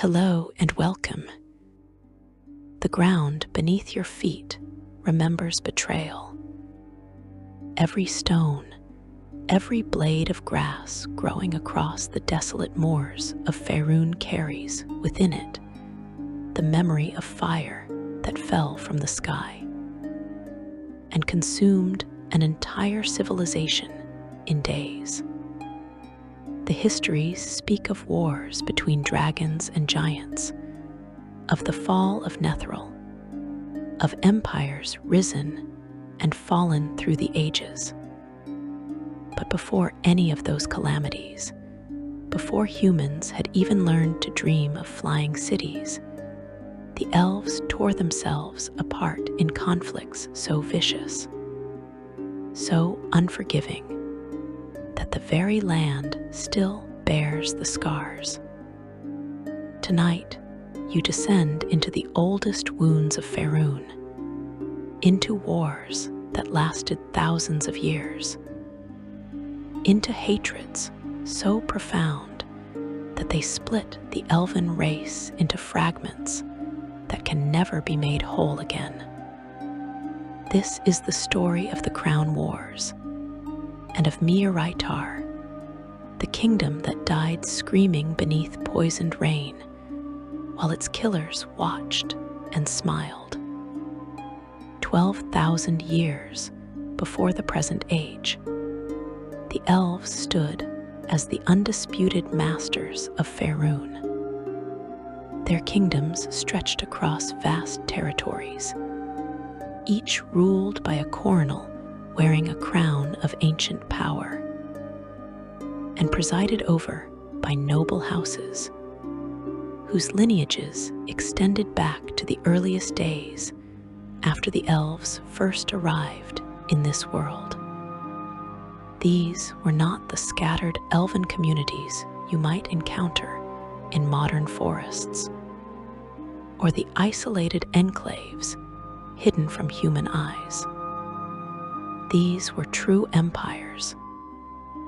Hello and welcome. The ground beneath your feet remembers betrayal. Every stone, every blade of grass growing across the desolate moors of Faerun carries within it the memory of fire that fell from the sky and consumed an entire civilization in days. The histories speak of wars between dragons and giants, of the fall of Netheril, of empires risen and fallen through the ages. But before any of those calamities, before humans had even learned to dream of flying cities, the elves tore themselves apart in conflicts so vicious, so unforgiving, that the very land still bears the scars. Tonight, you descend into the oldest wounds of Faerun, into wars that lasted thousands of years, into hatreds so profound that they split the elven race into fragments that can never be made whole again. This is the story of the Crown Wars and of Unearthing, the kingdom that died screaming beneath poisoned rain while its killers watched and smiled. 12,000 years before the present age, the elves stood as the undisputed masters of Faerun. Their kingdoms stretched across vast territories, each ruled by a coronal wearing a crown of ancient power, and presided over by noble houses whose lineages extended back to the earliest days after the elves first arrived in this world. These were not the scattered elven communities you might encounter in modern forests, or the isolated enclaves hidden from human eyes. These were true empires,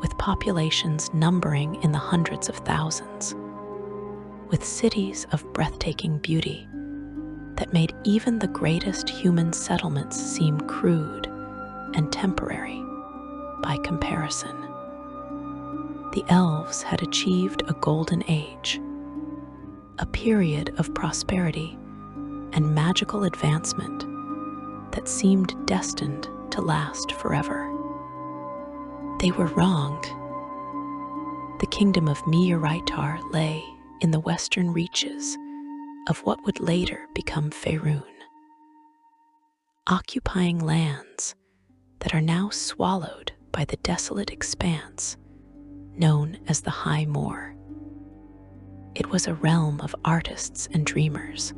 with populations numbering in the hundreds of thousands, with cities of breathtaking beauty that made even the greatest human settlements seem crude and temporary by comparison. The elves had achieved a golden age, a period of prosperity and magical advancement that seemed destined to last forever. They were wrong. The kingdom of Unearthing lay in the western reaches of what would later become Faerun, occupying lands that are now swallowed by the desolate expanse known as the High Moor. It was a realm of artists and dreamers,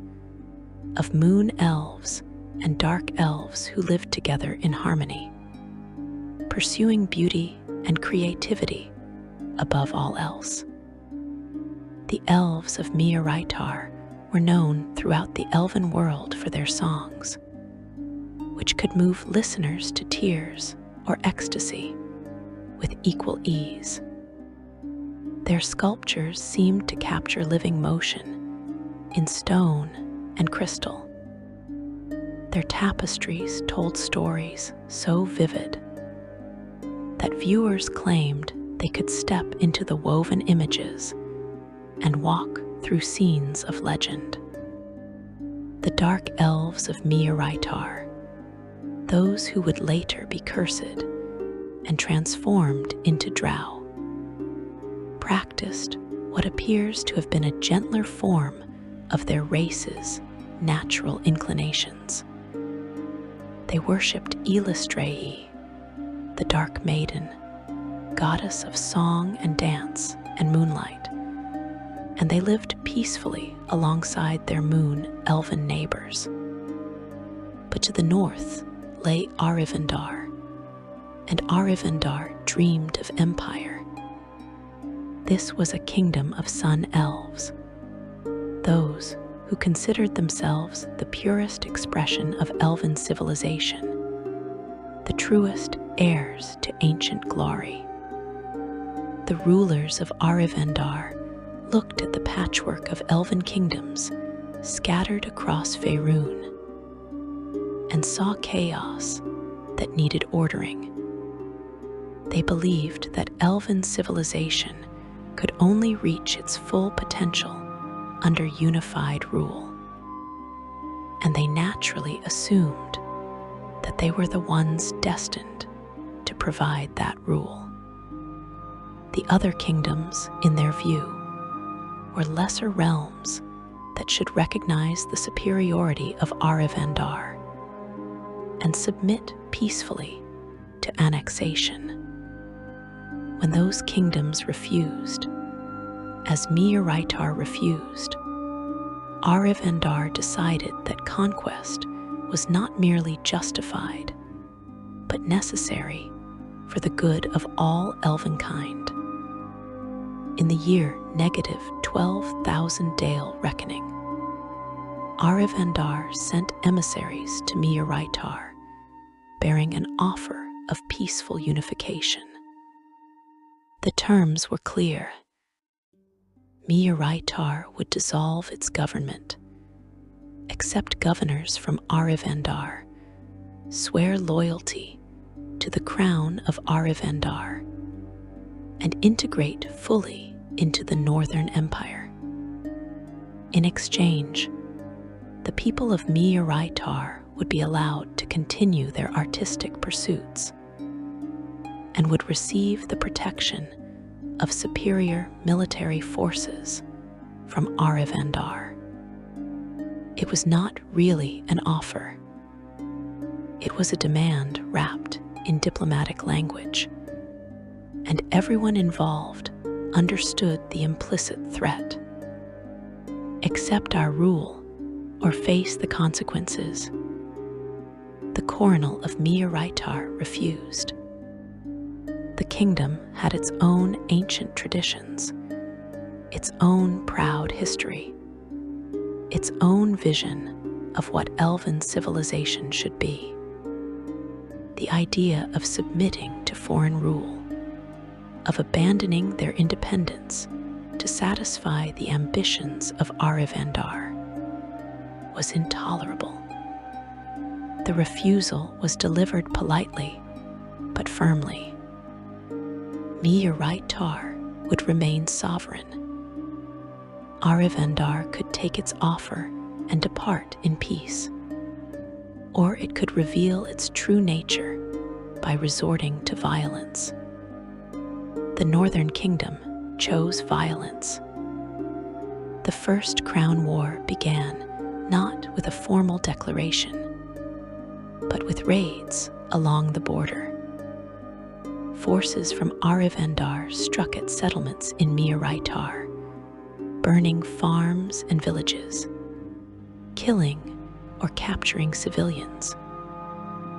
of moon elves and dark elves who lived together in harmony, pursuing beauty and creativity above all else. The elves of Unearthing were known throughout the elven world for their songs, which could move listeners to tears or ecstasy with equal ease. Their sculptures seemed to capture living motion in stone and crystal. Their tapestries told stories so vivid that viewers claimed they could step into the woven images and walk through scenes of legend. The dark elves of Unearthing, those who would later be cursed and transformed into drow, practiced what appears to have been a gentler form of their race's natural inclinations. They worshipped Ilistrae, the Dark Maiden, goddess of song and dance and moonlight, and they lived peacefully alongside their moon elven neighbors. But to the north lay Arkhosia, and Arkhosia dreamed of empire. This was a kingdom of sun elves, those who considered themselves the purest expression of elven civilization, the truest heirs to ancient glory. The rulers of Arkhosia looked at the patchwork of elven kingdoms scattered across Faerun and saw chaos that needed ordering. They believed that elven civilization could only reach its full potential under unified rule, and they naturally assumed that they were the ones destined to provide that rule. The other kingdoms, in their view, were lesser realms that should recognize the superiority of Arivandar and submit peacefully to annexation. When those kingdoms refused, as Mi'uraitar refused, Arivandar decided that conquest was not merely justified, but necessary for the good of all elvenkind. In the year -12,000 Dale reckoning, Arivandar sent emissaries to Mi'uraitar, bearing an offer of peaceful unification. The terms were clear. Mi'uraitar would dissolve its government, accept governors from Arivandar, swear loyalty to the crown of Arivandar, and integrate fully into the Northern Empire. In exchange, the people of Mi'uraitar would be allowed to continue their artistic pursuits and would receive the protection of superior military forces from Arivandar. It was not really an offer. It was a demand wrapped in diplomatic language, and everyone involved understood the implicit threat. Accept our rule or face the consequences. The coronel of Mi'uraitar refused. The kingdom had its own ancient traditions, its own proud history, its own vision of what elven civilization should be. The idea of submitting to foreign rule, of abandoning their independence to satisfy the ambitions of Arivandar, was intolerable. The refusal was delivered politely, but firmly. Mi'uraitar would remain sovereign. Arivandar could take its offer and depart in peace, or it could reveal its true nature by resorting to violence. The Northern Kingdom chose violence. The First Crown War began not with a formal declaration, but with raids along the border. Forces from Arivandar struck at settlements in Mi'uraitar, burning farms and villages, killing or capturing civilians,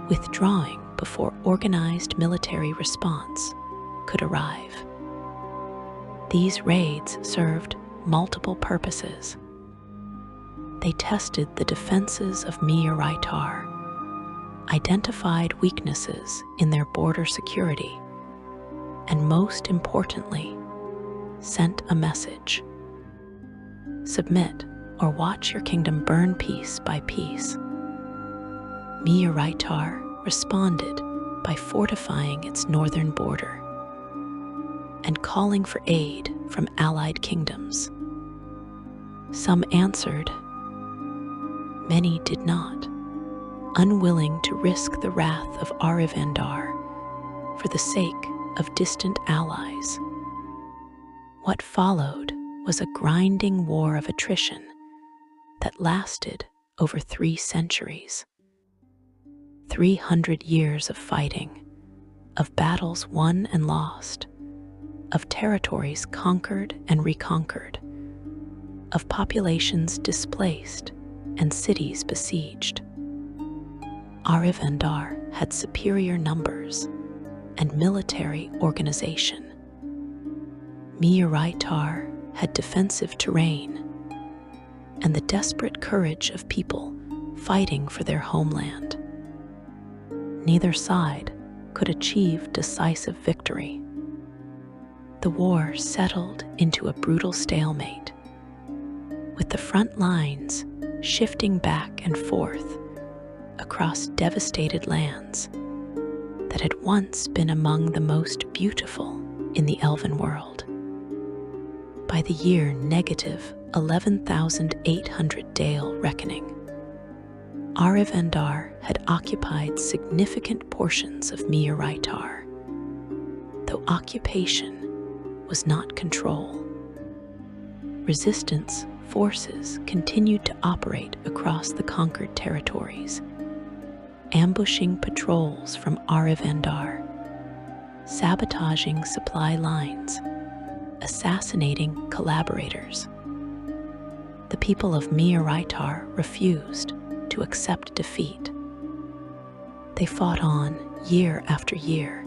withdrawing before organized military response could arrive. These raids served multiple purposes. They tested the defenses of Mi'uraitar, identified weaknesses in their border security, and most importantly, sent a message. Submit or watch your kingdom burn piece by piece. Mi'uraitar responded by fortifying its northern border and calling for aid from allied kingdoms. Some answered, many did not, unwilling to risk the wrath of Arivandar for the sake of distant allies. What followed was a grinding war of attrition that lasted over 3 centuries. 300 years of fighting, of battles won and lost, of territories conquered and reconquered, of populations displaced and cities besieged. Arivandar had superior numbers and military organization. Mi'uraitar had defensive terrain and the desperate courage of people fighting for their homeland. Neither side could achieve decisive victory. the war settled into a brutal stalemate, with the front lines shifting back and forth across devastated lands that had once been among the most beautiful in the elven world. By the year negative 11,800 Dale reckoning, Arivandar had occupied significant portions of Miaraitar, though occupation was not control. Resistance forces continued to operate across the conquered territories, ambushing patrols from Arivandar, sabotaging supply lines, assassinating collaborators. The people of Miaraitar refused to accept defeat. They fought on year after year,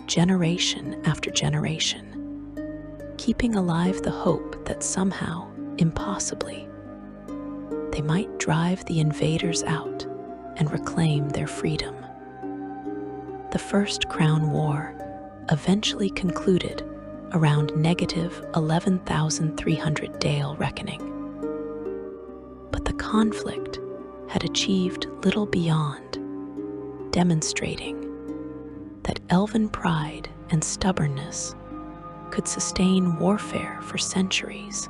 generation after generation, keeping alive the hope that somehow, impossibly, they might drive the invaders out and reclaim their freedom. The First Crown War eventually concluded around negative 11,300 Dale reckoning. But the conflict had achieved little beyond demonstrating that elven pride and stubbornness could sustain warfare for centuries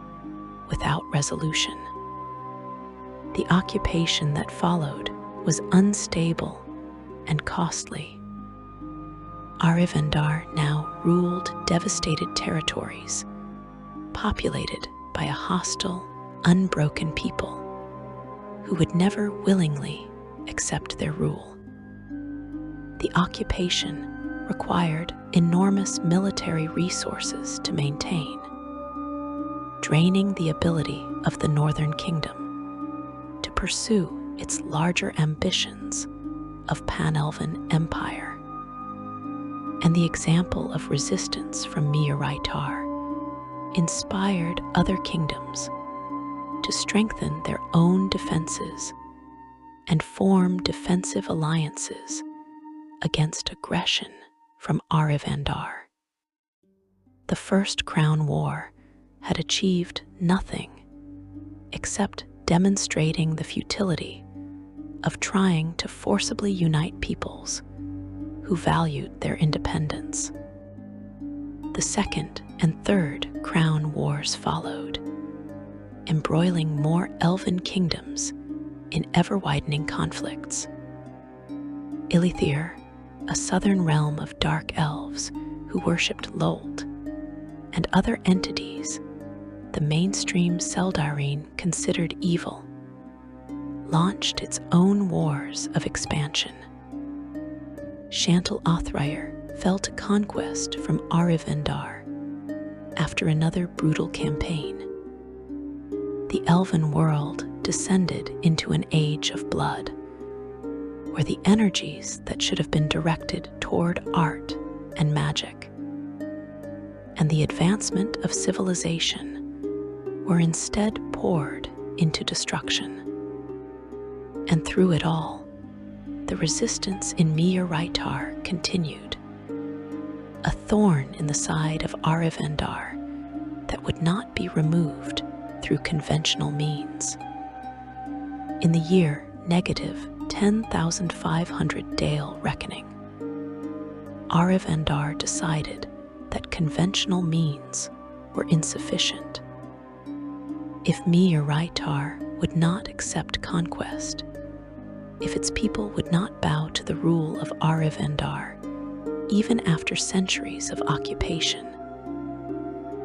without resolution. The occupation that followed was unstable and costly. Arivandar now ruled devastated territories, populated by a hostile, unbroken people who would never willingly accept their rule. The occupation required enormous military resources to maintain, draining the ability of the Northern Kingdom to pursue its larger ambitions of Pan-Elven empire. And the example of resistance from Miaraitar inspired other kingdoms to strengthen their own defenses and form defensive alliances against aggression from Arivandar. The First Crown War had achieved nothing except demonstrating the futility of trying to forcibly unite peoples who valued their independence. The Second and Third Crown Wars followed, embroiling more elven kingdoms in ever-widening conflicts. Ilithir, a southern realm of dark elves who worshipped Lold, and other entities the mainstream Seldarine considered evil, launched its own wars of expansion. Shantel Othrair fell to conquest from Arivandar after another brutal campaign. The elven world descended into an age of blood, where the energies that should have been directed toward art and magic and the advancement of civilization were instead poured into destruction. And through it all, the resistance in Miaraitar continued, a thorn in the side of Arivandar that would not be removed through conventional means. In the year negative 10,500 Dale reckoning, Arivandar decided that conventional means were insufficient. If Miaraitar would not accept conquest, if its people would not bow to the rule of Arivandar, even after centuries of occupation,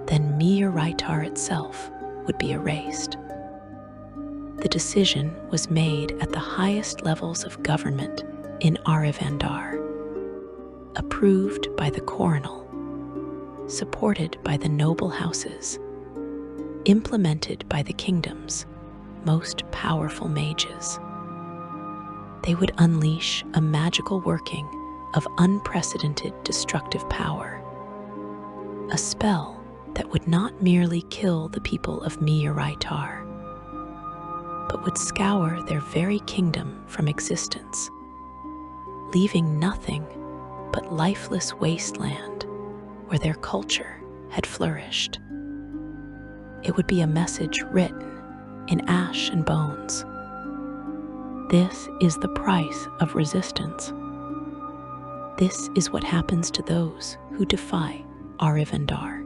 then Miaraitar itself would be erased. The decision was made at the highest levels of government in Arivandar, approved by the coronal, supported by the noble houses, implemented by the kingdom's most powerful mages. They would unleash a magical working of unprecedented destructive power, a spell that would not merely kill the people of Miaraitar, but would scour their very kingdom from existence, leaving nothing but lifeless wasteland where their culture had flourished. It would be a message written in ash and bones. This is the price of resistance. This is what happens to those who defy Arivandar.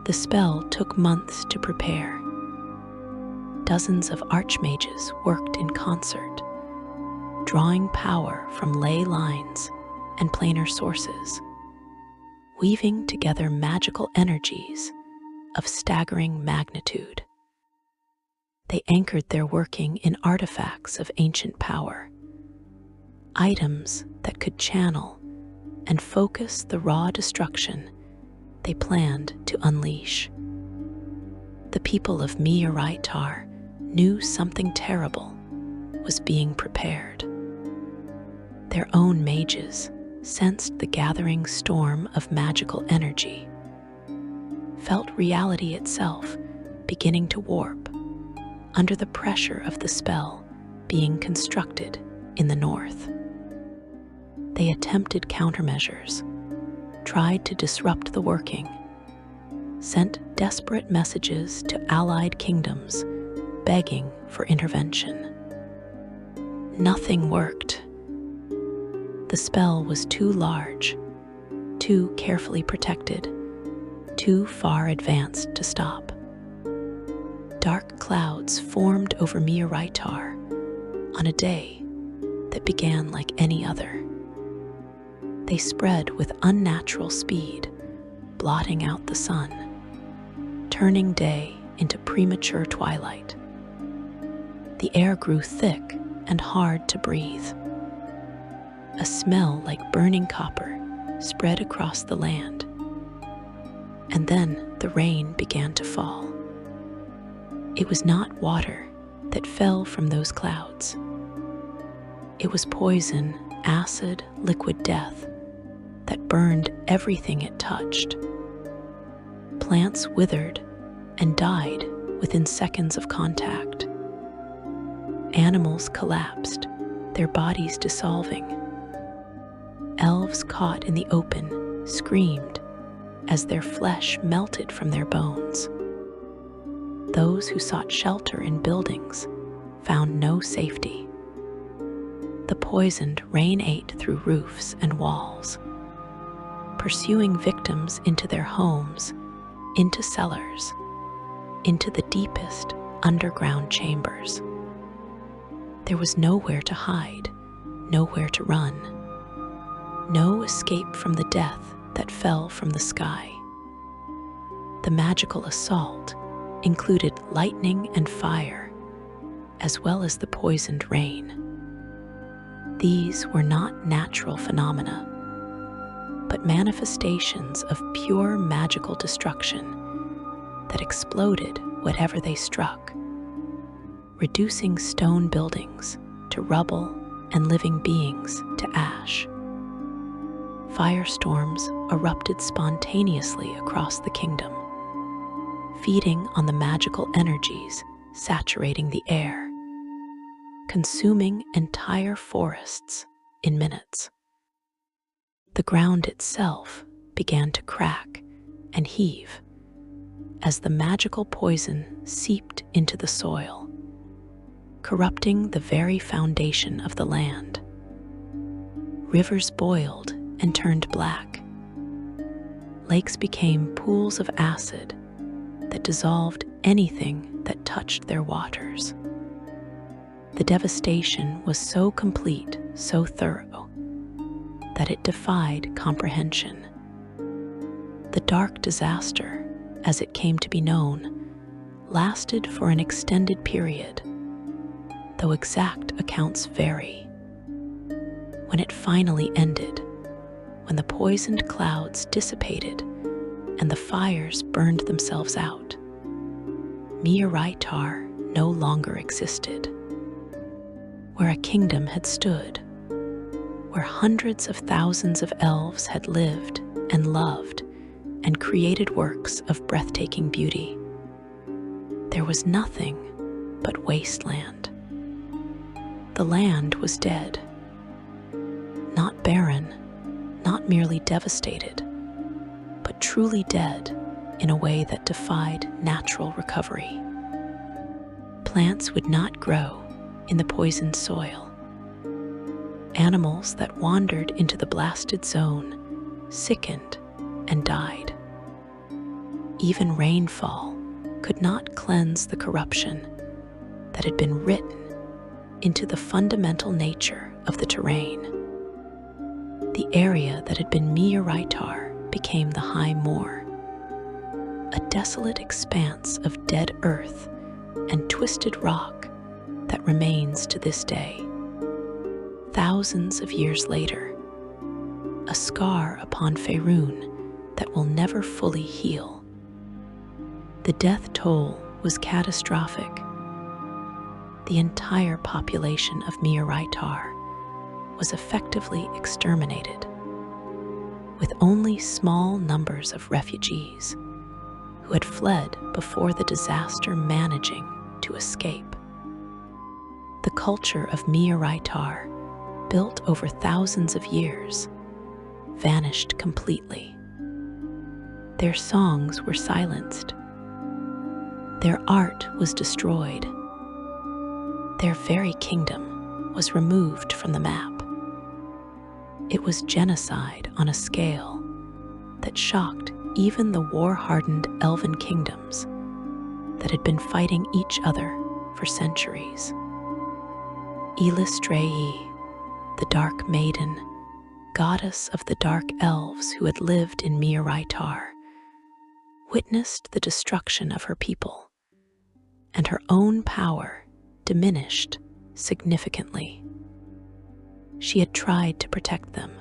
The spell took months to prepare. Dozens of archmages worked in concert, drawing power from ley lines and planar sources, weaving together magical energies of staggering magnitude. They anchored their working in artifacts of ancient power, items that could channel and focus the raw destruction they planned to unleash. The people of Unearthing knew something terrible was being prepared. Their own mages sensed the gathering storm of magical energy, felt reality itself beginning to warp under the pressure of the spell being constructed in the north. They attempted countermeasures, tried to disrupt the working, sent desperate messages to allied kingdoms begging for intervention. Nothing worked. The spell was too large, too carefully protected, too far advanced to stop. Dark clouds formed over Unearthing on a day that began like any other. They spread with unnatural speed, blotting out the sun, turning day into premature twilight. The air grew thick and hard to breathe. A smell like burning copper spread across the land. And then the rain began to fall. It was not water that fell from those clouds. It was poison, acid, liquid death that burned everything it touched. Plants withered and died within seconds of contact. Animals collapsed, their bodies dissolving. Elves caught in the open screamed as their flesh melted from their bones. Those who sought shelter in buildings found no safety. The poisoned rain ate through roofs and walls, pursuing victims into their homes, into cellars, into the deepest underground chambers. There was nowhere to hide, nowhere to run, no escape from the death that fell from the sky. The magical assault included lightning and fire, as well as the poisoned rain. These were not natural phenomena, but manifestations of pure magical destruction that exploded whatever they struck, reducing stone buildings to rubble and living beings to ash. Firestorms erupted spontaneously across the kingdom, feeding on the magical energies saturating the air, consuming entire forests in minutes. The ground itself began to crack and heave as the magical poison seeped into the soil, corrupting the very foundation of the land. Rivers boiled and turned black. Lakes became pools of acid that dissolved anything that touched their waters. The devastation was so complete, so thorough, that it defied comprehension. The dark disaster, as it came to be known, lasted for an extended period, though exact accounts vary. When it finally ended, when the poisoned clouds dissipated and the fires burned themselves out, Unearthing no longer existed. Where a kingdom had stood, where hundreds of thousands of elves had lived and loved and created works of breathtaking beauty, there was nothing but wasteland. The land was dead, not barren, not merely devastated, but truly dead in a way that defied natural recovery. Plants would not grow in the poisoned soil. Animals that wandered into the blasted zone sickened and died. Even rainfall could not cleanse the corruption that had been written into the fundamental nature of the terrain. The area that had been Mi'aritar became the High Moor, a desolate expanse of dead earth and twisted rock that remains to this day. Thousands of years later, a scar upon Faerun that will never fully heal. The death toll was catastrophic. The entire population of Mi'aritar was effectively exterminated, with only small numbers of refugees who had fled before the disaster managing to escape. The culture of Mi'aritar, built over thousands of years, vanished completely. Their songs were silenced. Their art was destroyed. Their very kingdom was removed from the map. It was genocide on a scale that shocked even the war-hardened elven kingdoms that had been fighting each other for centuries. Ilistrae, the Dark Maiden, goddess of the dark elves who had lived in Mi'aritar, witnessed the destruction of her people, and her own power diminished significantly. She had tried to protect them,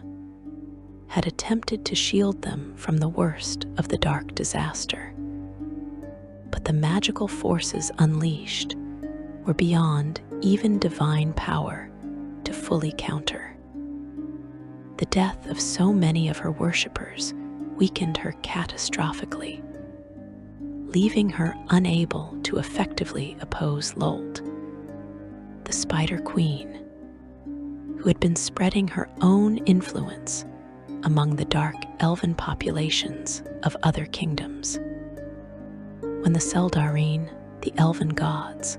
had attempted to shield them from the worst of the dark disaster, but the magical forces unleashed were beyond even divine power to fully counter. The death of so many of her worshippers weakened her catastrophically, leaving her unable to effectively oppose Lult, the Spider Queen, who had been spreading her own influence among the dark elven populations of other kingdoms. When the Seldarine, the elven gods,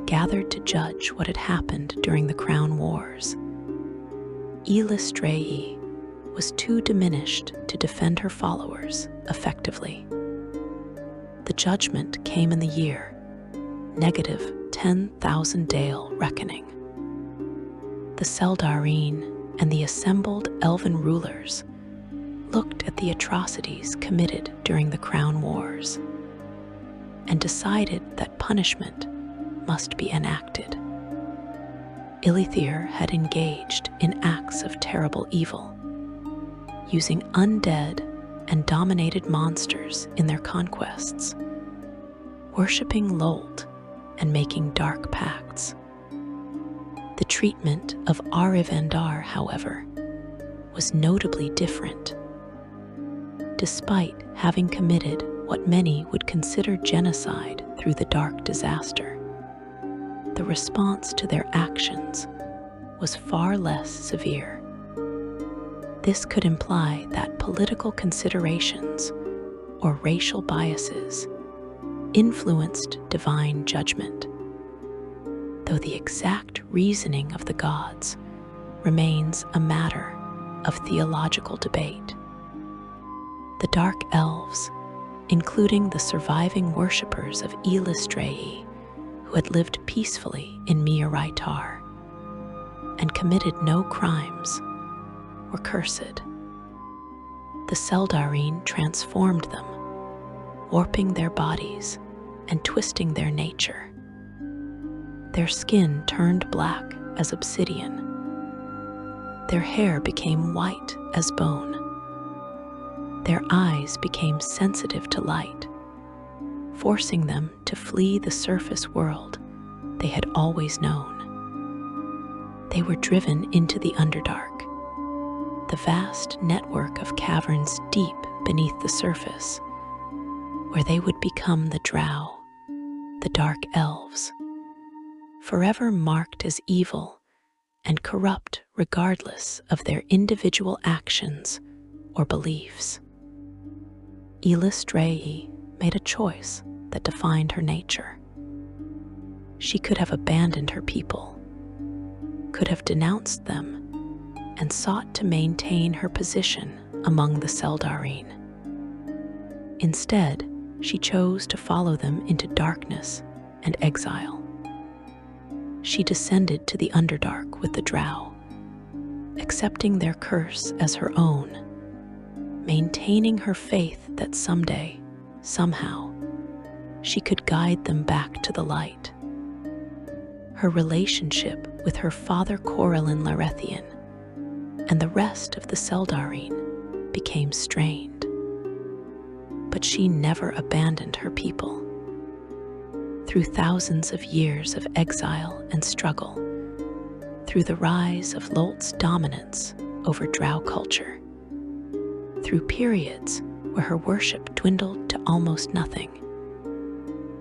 gathered to judge what had happened during the Crown Wars, Ilistrae was too diminished to defend her followers effectively. The judgment came in the year negative 10,000 Dale reckoning. The Seldarine and the assembled elven rulers looked at the atrocities committed during the Crown Wars and decided that punishment must be enacted. Ilithir had engaged in acts of terrible evil, using undead and dominated monsters in their conquests, worshipping Lult and making dark pacts. The treatment of Arivandar, however, was notably different. Despite having committed what many would consider genocide through the dark disaster, the response to their actions was far less severe. This could imply that political considerations or racial biases influenced divine judgment, though the exact reasoning of the gods remains a matter of theological debate. The Dark Elves, including the surviving worshippers of Ilistrae, who had lived peacefully in Mi'aritar and committed no crimes, were cursed. The Seldarine transformed them, warping their bodies and twisting their nature. Their skin turned black as obsidian. Their hair became white as bone. Their eyes became sensitive to light, forcing them to flee the surface world they had always known. They were driven into the Underdark, the vast network of caverns deep beneath the surface, where they would become the Drow, the Dark Elves, forever marked as evil and corrupt regardless of their individual actions or beliefs. Eilistrae made a choice that defined her nature. She could have abandoned her people, could have denounced them, and sought to maintain her position among the Seldarine. Instead, she chose to follow them into darkness and exile. She descended to the Underdark with the Drow, accepting their curse as her own, maintaining her faith that someday, somehow, she could guide them back to the light. Her relationship with her father Corellin Larethian and the rest of the Seldarine became strained. But she never abandoned her people. Through thousands of years of exile and struggle, through the rise of Lolt's dominance over Drow culture, through periods where her worship dwindled to almost nothing,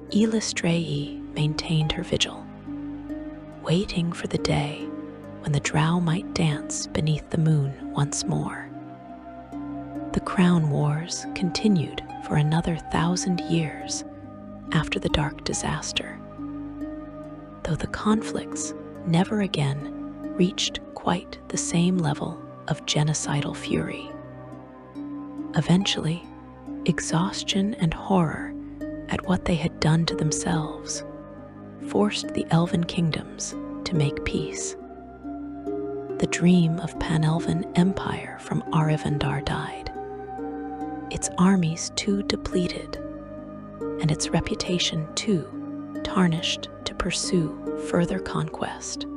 Eilistrae maintained her vigil, waiting for the day when the Drow might dance beneath the moon once more. The Crown Wars continued for another 1,000 years after the Dark Disaster, though the conflicts never again reached quite the same level of genocidal fury. Eventually, exhaustion and horror at what they had done to themselves forced the Elven kingdoms to make peace. The dream of Pan-Elven Empire from Arivandar died, its armies too depleted, and its reputation too tarnished to pursue further conquest.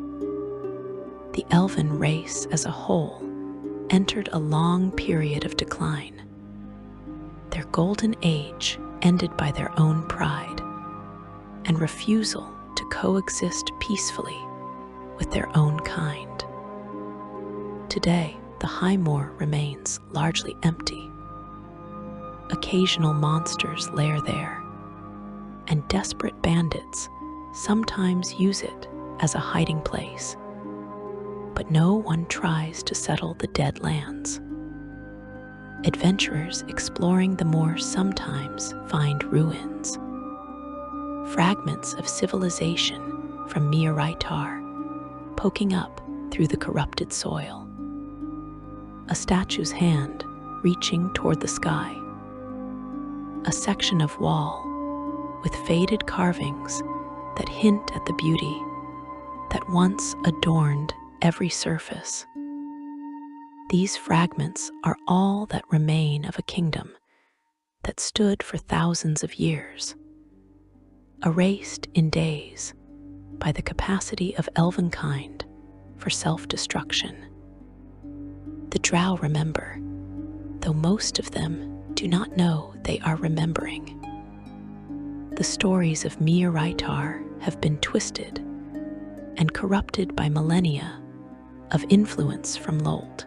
The Elven race as a whole entered a long period of decline, their golden age ended by their own pride and refusal to coexist peacefully with their own kind. Today, the High Moor remains largely empty. Occasional monsters lair there, and desperate bandits sometimes use it as a hiding place. But no one tries to settle the dead lands. Adventurers exploring the moor sometimes find ruins, fragments of civilization from Miaraitar poking up through the corrupted soil. A statue's hand reaching toward the sky, a section of wall with faded carvings that hint at the beauty that once adorned every surface. These fragments are all that remain of a kingdom that stood for thousands of years, erased in days by the capacity of elvenkind for self-destruction. The Drow remember, though most of them do not know they are remembering. The stories of Miaraitar have been twisted and corrupted by millennia of influence from Lolt,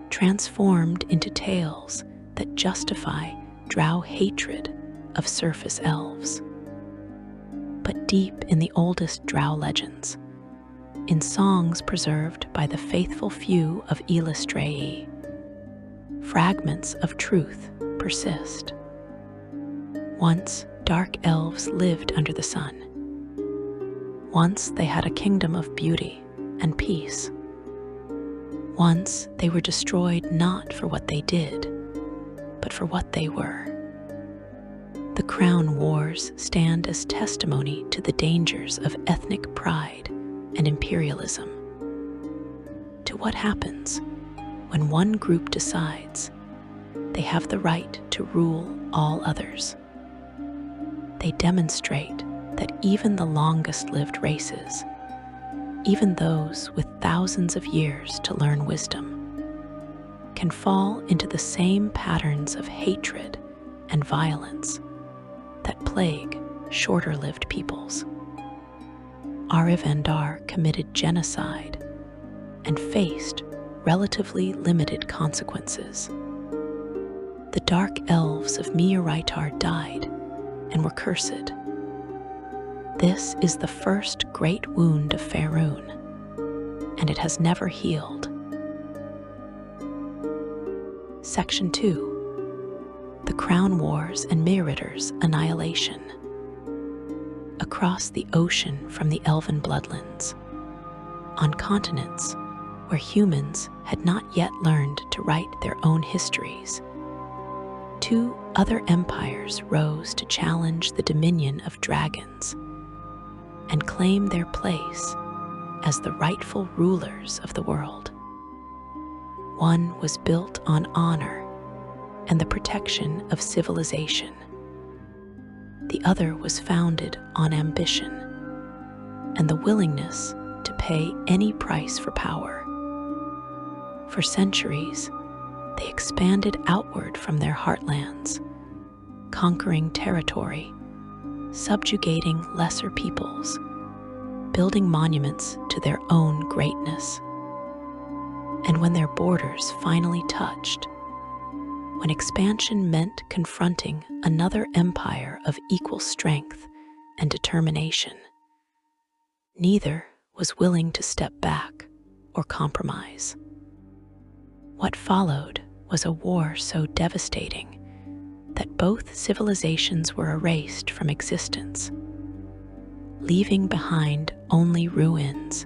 transformed into tales that justify Drow hatred of surface elves. But deep in the oldest Drow legends, in songs preserved by the faithful few of Eilistrae, fragments of truth persist. Once dark elves lived under the sun. Once they had a kingdom of beauty and peace. Once they were destroyed not for what they did, but for what they were. The Crown Wars stand as testimony to the dangers of ethnic pride and imperialism, to what happens when one group decides they have the right to rule all others. They demonstrate that even the longest-lived races, even those with thousands of years to learn wisdom, can fall into the same patterns of hatred and violence that plague shorter-lived peoples. Arivandar committed genocide and faced relatively limited consequences. The dark elves of Miaraitar died and were cursed. This is the first great wound of Faerun, and it has never healed. Section 2. the Crown Wars and Meerritter's annihilation. Across the ocean from the elven bloodlands, on continents where humans had not yet learned to write their own histories, two other empires rose to challenge the dominion of dragons and claim their place as the rightful rulers of the world. One was built on honor and the protection of civilization. The other was founded on ambition and the willingness to pay any price for power. For centuries, they expanded outward from their heartlands, conquering territory, subjugating lesser peoples, building monuments to their own greatness. And when their borders finally touched, when expansion meant confronting another empire of equal strength and determination, neither was willing to step back or compromise. What followed was a war so devastating that both civilizations were erased from existence, leaving behind only ruins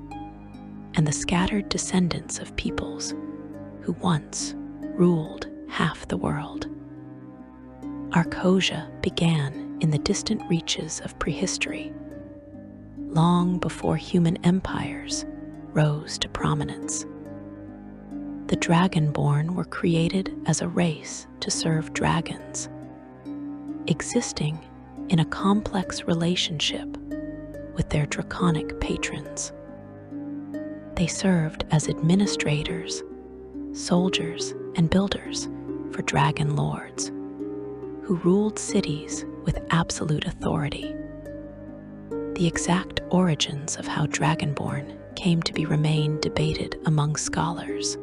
and the scattered descendants of peoples who once ruled half the world. Arkhosia began in the distant reaches of prehistory, long before human empires rose to prominence. The Dragonborn were created as a race to serve dragons, existing in a complex relationship with their draconic patrons. They served as administrators, soldiers, and builders for dragon lords, who ruled cities with absolute authority. The exact origins of how Dragonborn came to be remain debated among scholars.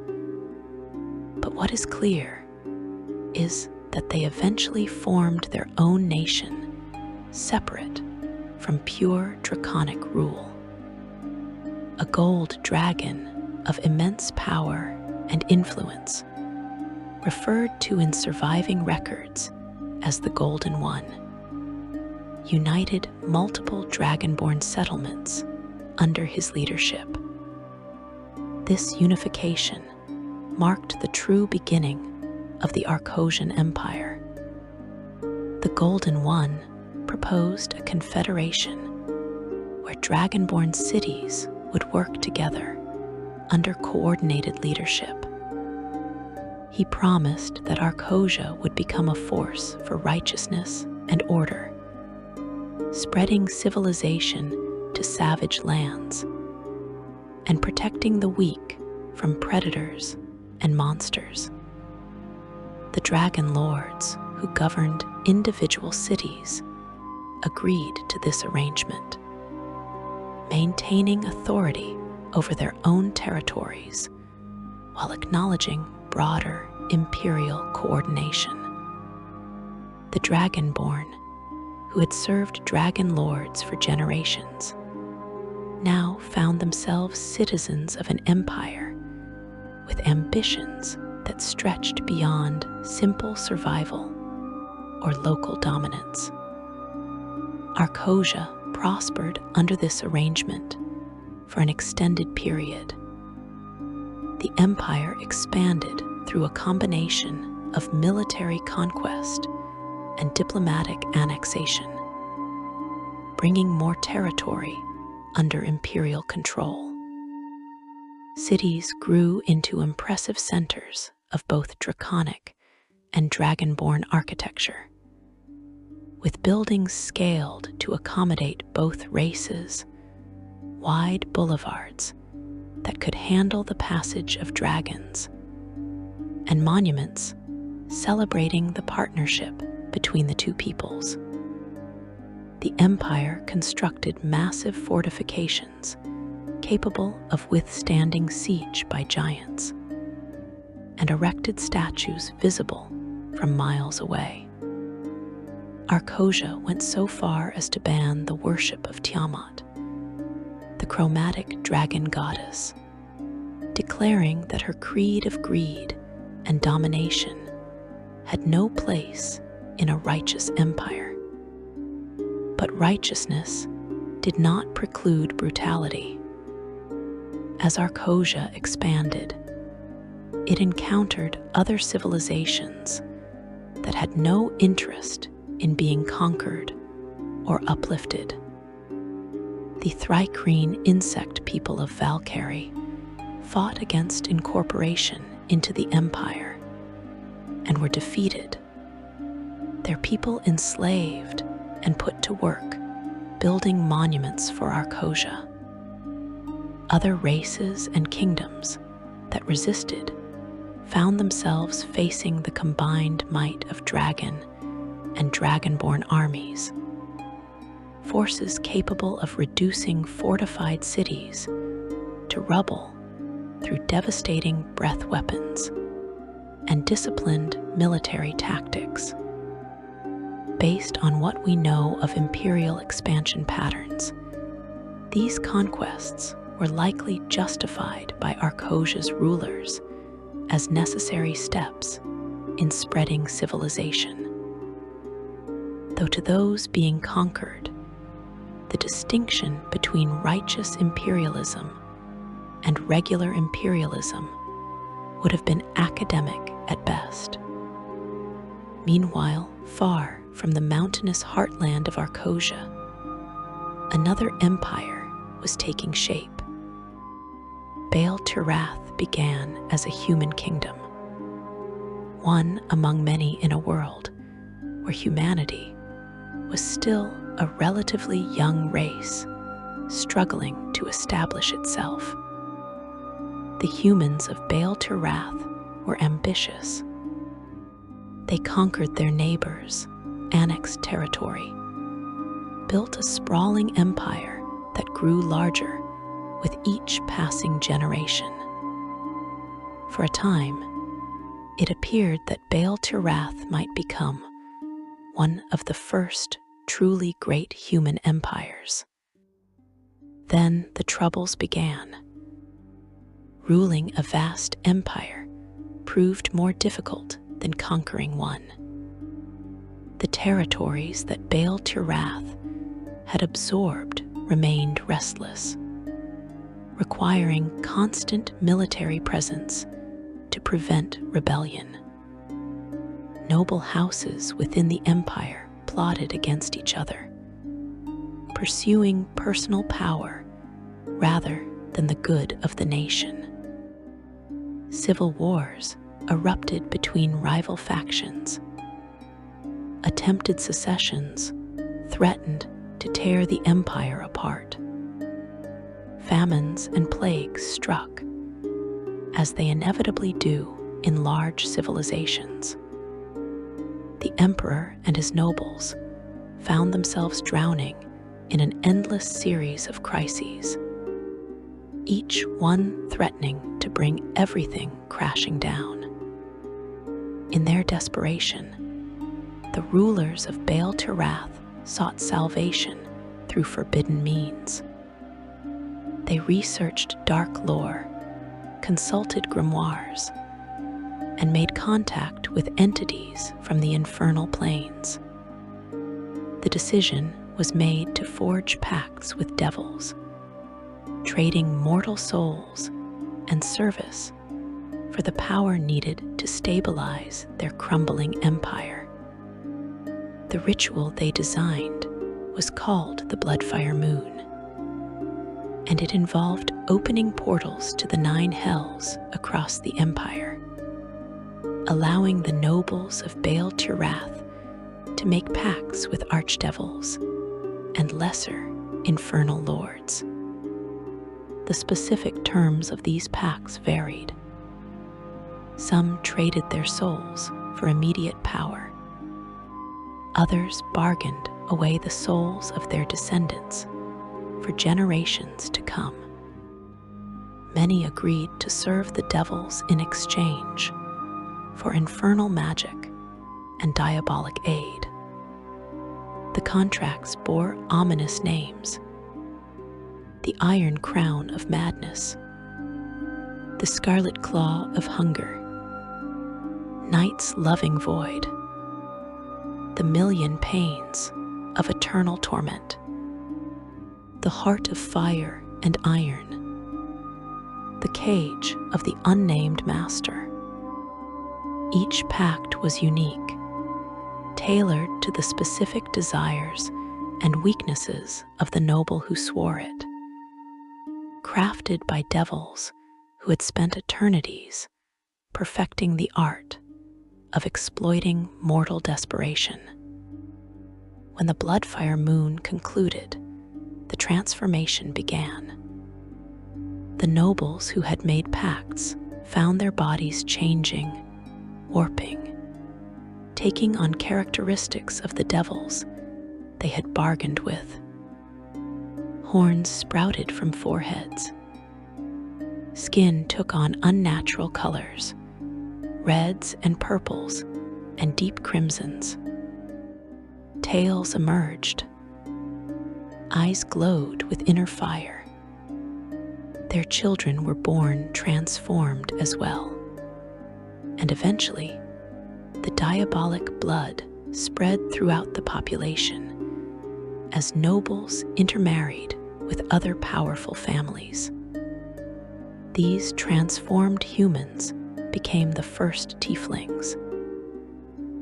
But what is clear is that they eventually formed their own nation, separate from pure draconic rule. A gold dragon of immense power and influence, referred to in surviving records as the Golden One, united multiple Dragonborn settlements under his leadership. This unification marked the true beginning of the Arkhosian Empire. The Golden One proposed a confederation where Dragonborn cities would work together under coordinated leadership. He promised that Arkhosia would become a force for righteousness and order, spreading civilization to savage lands and protecting the weak from predators and monsters. The dragon lords who governed individual cities agreed to this arrangement, maintaining authority over their own territories while acknowledging broader imperial coordination. The Dragonborn, who had served dragon lords for generations, now found themselves citizens of an empire with ambitions that stretched beyond simple survival or local dominance. Arkhosia prospered under this arrangement for an extended period. The empire expanded through a combination of military conquest and diplomatic annexation, bringing more territory under imperial control. Cities grew into impressive centers of both draconic and dragonborn architecture, with buildings scaled to accommodate both races, wide boulevards that could handle the passage of dragons, and monuments celebrating the partnership between the two peoples. The empire constructed massive fortifications capable of withstanding siege by giants, and erected statues visible from miles away. Arkhosia went so far as to ban the worship of Tiamat, the chromatic dragon goddess, declaring that her creed of greed and domination had no place in a righteous empire. But righteousness did not preclude brutality. As Arkhosia expanded, it encountered other civilizations that had no interest in being conquered or uplifted. The Thrycreen insect people of Valkyrie fought against incorporation into the empire and were defeated, their people enslaved and put to work building monuments for Arkhosia. Other races and kingdoms that resisted found themselves facing the combined might of dragon and dragonborn armies, forces capable of reducing fortified cities to rubble through devastating breath weapons and disciplined military tactics. Based on what we know of imperial expansion patterns, these conquests were likely justified by Arkhosia's rulers as necessary steps in spreading civilization. Though to those being conquered, the distinction between righteous imperialism and regular imperialism would have been academic at best. Meanwhile, far from the mountainous heartland of Arkhosia, another empire was taking shape. Baal Tirath began as a human kingdom, one among many in a world where humanity was still a relatively young race struggling to establish itself. The humans of Baal Tirath were ambitious. They conquered their neighbors, annexed territory, built a sprawling empire that grew larger with each passing generation. For a time, it appeared that Baal Tirath might become one of the first truly great human empires. Then the troubles began. Ruling a vast empire proved more difficult than conquering one. The territories that Baal Tirath had absorbed remained restless, requiring constant military presence to prevent rebellion. Noble houses within the empire plotted against each other, pursuing personal power rather than the good of the nation. Civil wars erupted between rival factions. Attempted secessions threatened to tear the empire apart. Famines and plagues struck, as they inevitably do in large civilizations. The emperor and his nobles found themselves drowning in an endless series of crises, each one threatening to bring everything crashing down. In their desperation, the rulers of Baal Tirath sought salvation through forbidden means. They researched dark lore, consulted grimoires, and made contact with entities from the infernal planes. The decision was made to forge pacts with devils, trading mortal souls and service for the power needed to stabilize their crumbling empire. The ritual they designed was called the Bloodfire Moon, and it involved opening portals to the 9 hells across the empire, allowing the nobles of Baal Tirath to make pacts with archdevils and lesser infernal lords. The specific terms of these pacts varied. Some traded their souls for immediate power. Others bargained away the souls of their descendants for generations to come. Many agreed to serve the devils in exchange for infernal magic and diabolic aid. The contracts bore ominous names: the Iron Crown of Madness, the Scarlet Claw of Hunger, Night's Loving Void, the million pains of eternal torment. The heart of fire and iron, the cage of the unnamed master. Each pact was unique, tailored to the specific desires and weaknesses of the noble who swore it, crafted by devils who had spent eternities perfecting the art of exploiting mortal desperation. When the Bloodfire moon concluded, the transformation began. The nobles who had made pacts found their bodies changing, warping, taking on characteristics of the devils they had bargained with. Horns sprouted from foreheads. Skin took on unnatural colors, reds and purples and deep crimsons. Tails emerged. Eyes glowed with inner fire. Their children were born transformed as well. And eventually, the diabolic blood spread throughout the population as nobles intermarried with other powerful families. These transformed humans became the first tieflings,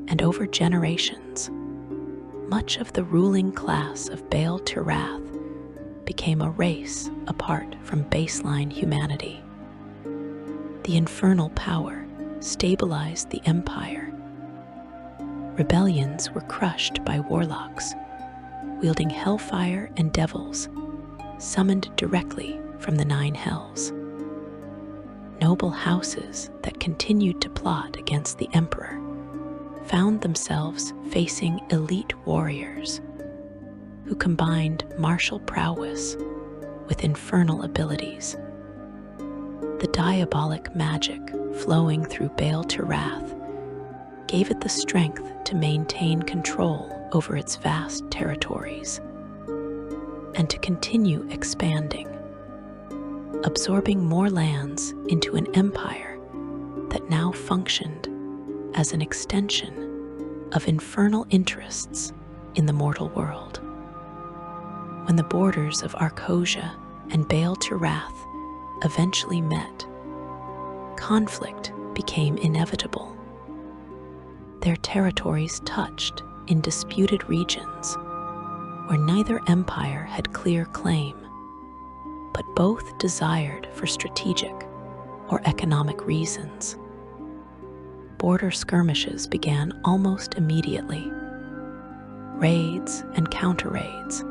and over generations, much of the ruling class of Baal Tirath became a race apart from baseline humanity. The infernal power stabilized the empire. Rebellions were crushed by warlocks, wielding hellfire and devils, summoned directly from the nine hells. Noble houses that continued to plot against the emperor found themselves facing elite warriors who combined martial prowess with infernal abilities. The diabolic magic flowing through Baal Tirath gave it the strength to maintain control over its vast territories and to continue expanding, absorbing more lands into an empire that now functioned as an extension of infernal interests in the mortal world. When the borders of Arkhosia and Baal Tirath eventually met, conflict became inevitable. Their territories touched in disputed regions where neither empire had clear claim, but both desired for strategic or economic reasons. Border skirmishes began almost immediately, raids and counter-raids,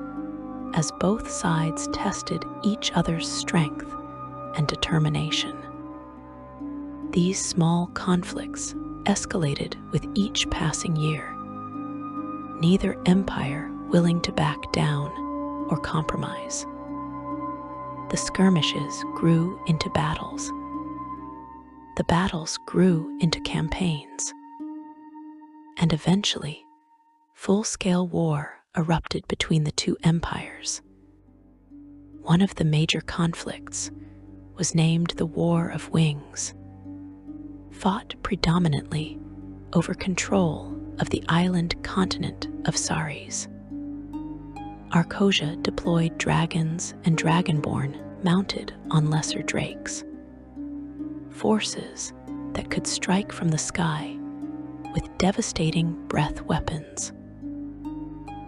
as both sides tested each other's strength and determination. These small conflicts escalated with each passing year, neither empire willing to back down or compromise. The skirmishes grew into battles. The battles grew into campaigns. And eventually, full-scale war erupted between the two empires. One of the major conflicts was named the War of Wings, fought predominantly over control of the island continent of Saris. Arkhosia deployed dragons and dragonborn mounted on lesser drakes, forces that could strike from the sky with devastating breath weapons.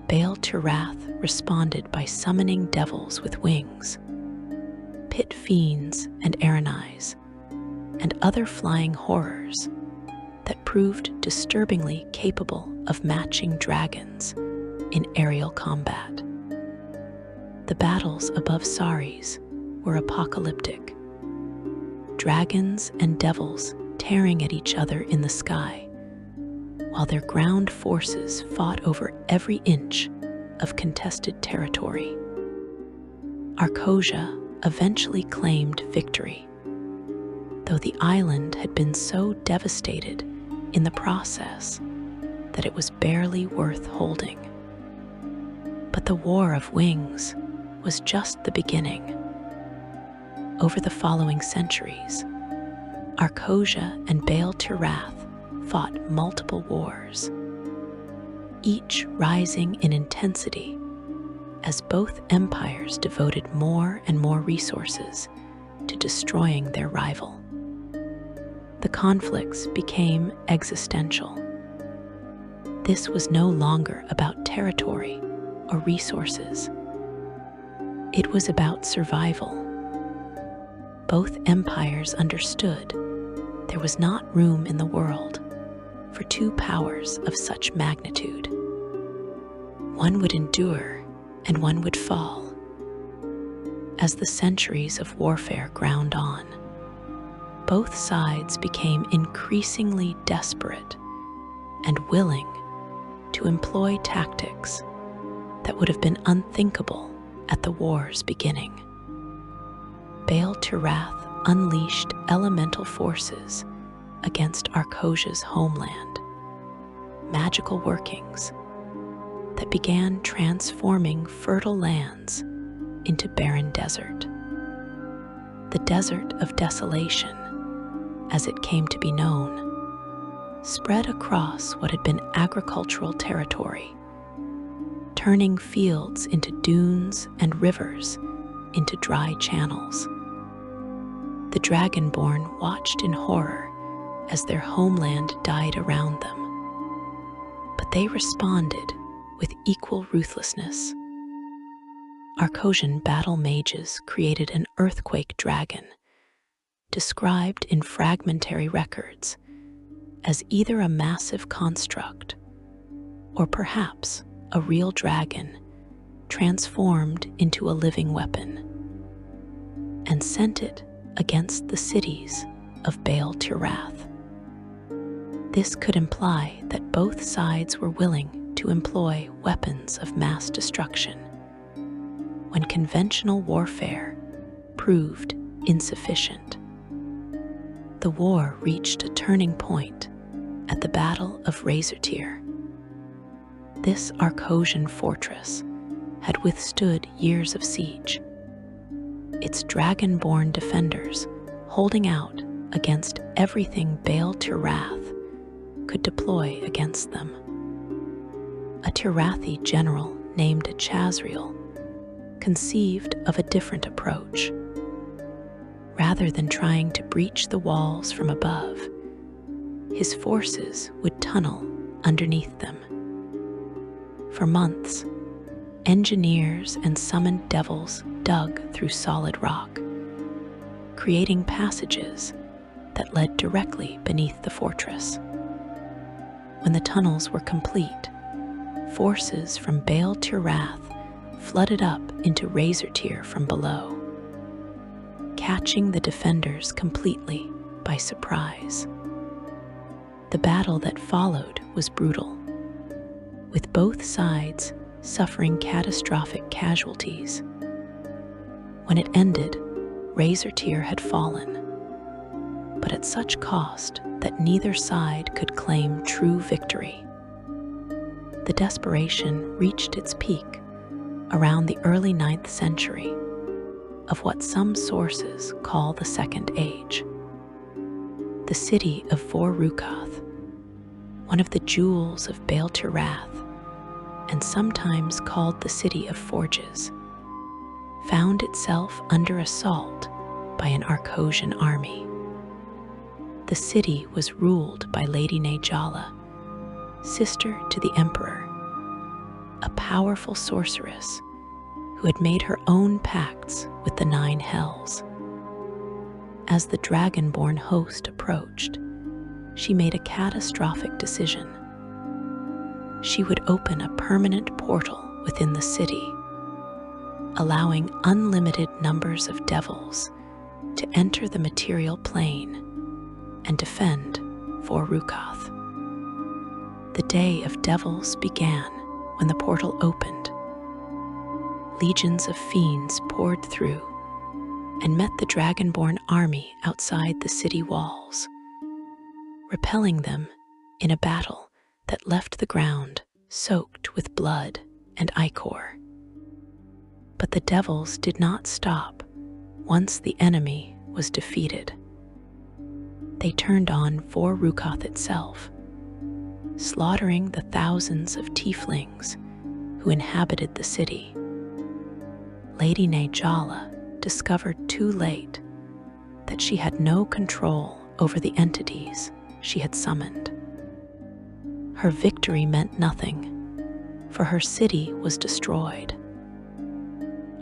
Baal Tirath responded by summoning devils with wings, pit fiends and Aranais, and other flying horrors that proved disturbingly capable of matching dragons in aerial combat. The battles above Saris were apocalyptic. Dragons and devils tearing at each other in the sky, while their ground forces fought over every inch of contested territory. Arkhosia eventually claimed victory, though the island had been so devastated in the process that it was barely worth holding. But the War of Wings was just the beginning. Over the following centuries, Arkhosia and Baal Tirath fought multiple wars. each rising in intensity as both empires devoted more and more resources to destroying their rival. The conflicts became existential. This was no longer about territory or resources. It was about survival. Both empires understood there was not room in the world for two powers of such magnitude. One would endure and one would fall. As the centuries of warfare ground on, both sides became increasingly desperate and willing to employ tactics that would have been unthinkable at the war's beginning. Baal Tirath unleashed elemental forces against Arkhosia's homeland, magical workings that began transforming fertile lands into barren desert. The Desert of Desolation, as it came to be known, spread across what had been agricultural territory, turning fields into dunes and rivers into dry channels. The Dragonborn watched in horror as their homeland died around them, but they responded with equal ruthlessness. Arkhosian battle mages created an earthquake dragon, described in fragmentary records as either a massive construct or perhaps a real dragon transformed into a living weapon, and sent it against the cities of Baal Tirath. This could imply that both sides were willing to employ weapons of mass destruction when conventional warfare proved insufficient. The war reached a turning point at the Battle of Razortear. This Arkhosian fortress had withstood years of siege, its dragonborn defenders holding out against everything Baal Tirath could deploy against them. A Tirathi general named Chazriel conceived of a different approach. Rather than trying to breach the walls from above, his forces would tunnel underneath them. For months, engineers and summoned devils dug through solid rock, creating passages that led directly beneath the fortress. When the tunnels were complete, forces from Baal Tirath flooded up into Razortear from below, catching the defenders completely by surprise. The battle that followed was brutal, with both sides suffering catastrophic casualties. When it ended, Razortear had fallen, but at such cost that neither side could claim true victory. The desperation reached its peak around the early 9th century of what some sources call the Second Age. The city of Vor-Rukath, one of the jewels of Baal Tirath, and sometimes called the City of Forges, found itself under assault by an Arkhosian army. The city was ruled by Lady Najala, sister to the Emperor, a powerful sorceress who had made her own pacts with the Nine Hells. As the Dragonborn host approached, she made a catastrophic decision. She would open a permanent portal within the city, allowing unlimited numbers of devils to enter the material plane and defend Vor-Rukath. The Day of Devils began when the portal opened. Legions of fiends poured through and met the Dragonborn army outside the city walls, repelling them in a battle that left the ground soaked with blood and ichor. But the devils did not stop once the enemy was defeated. They turned on Vor-Rukath itself, slaughtering the thousands of tieflings who inhabited the city. Lady Najala discovered too late that she had no control over the entities she had summoned. Her victory meant nothing, for her city was destroyed.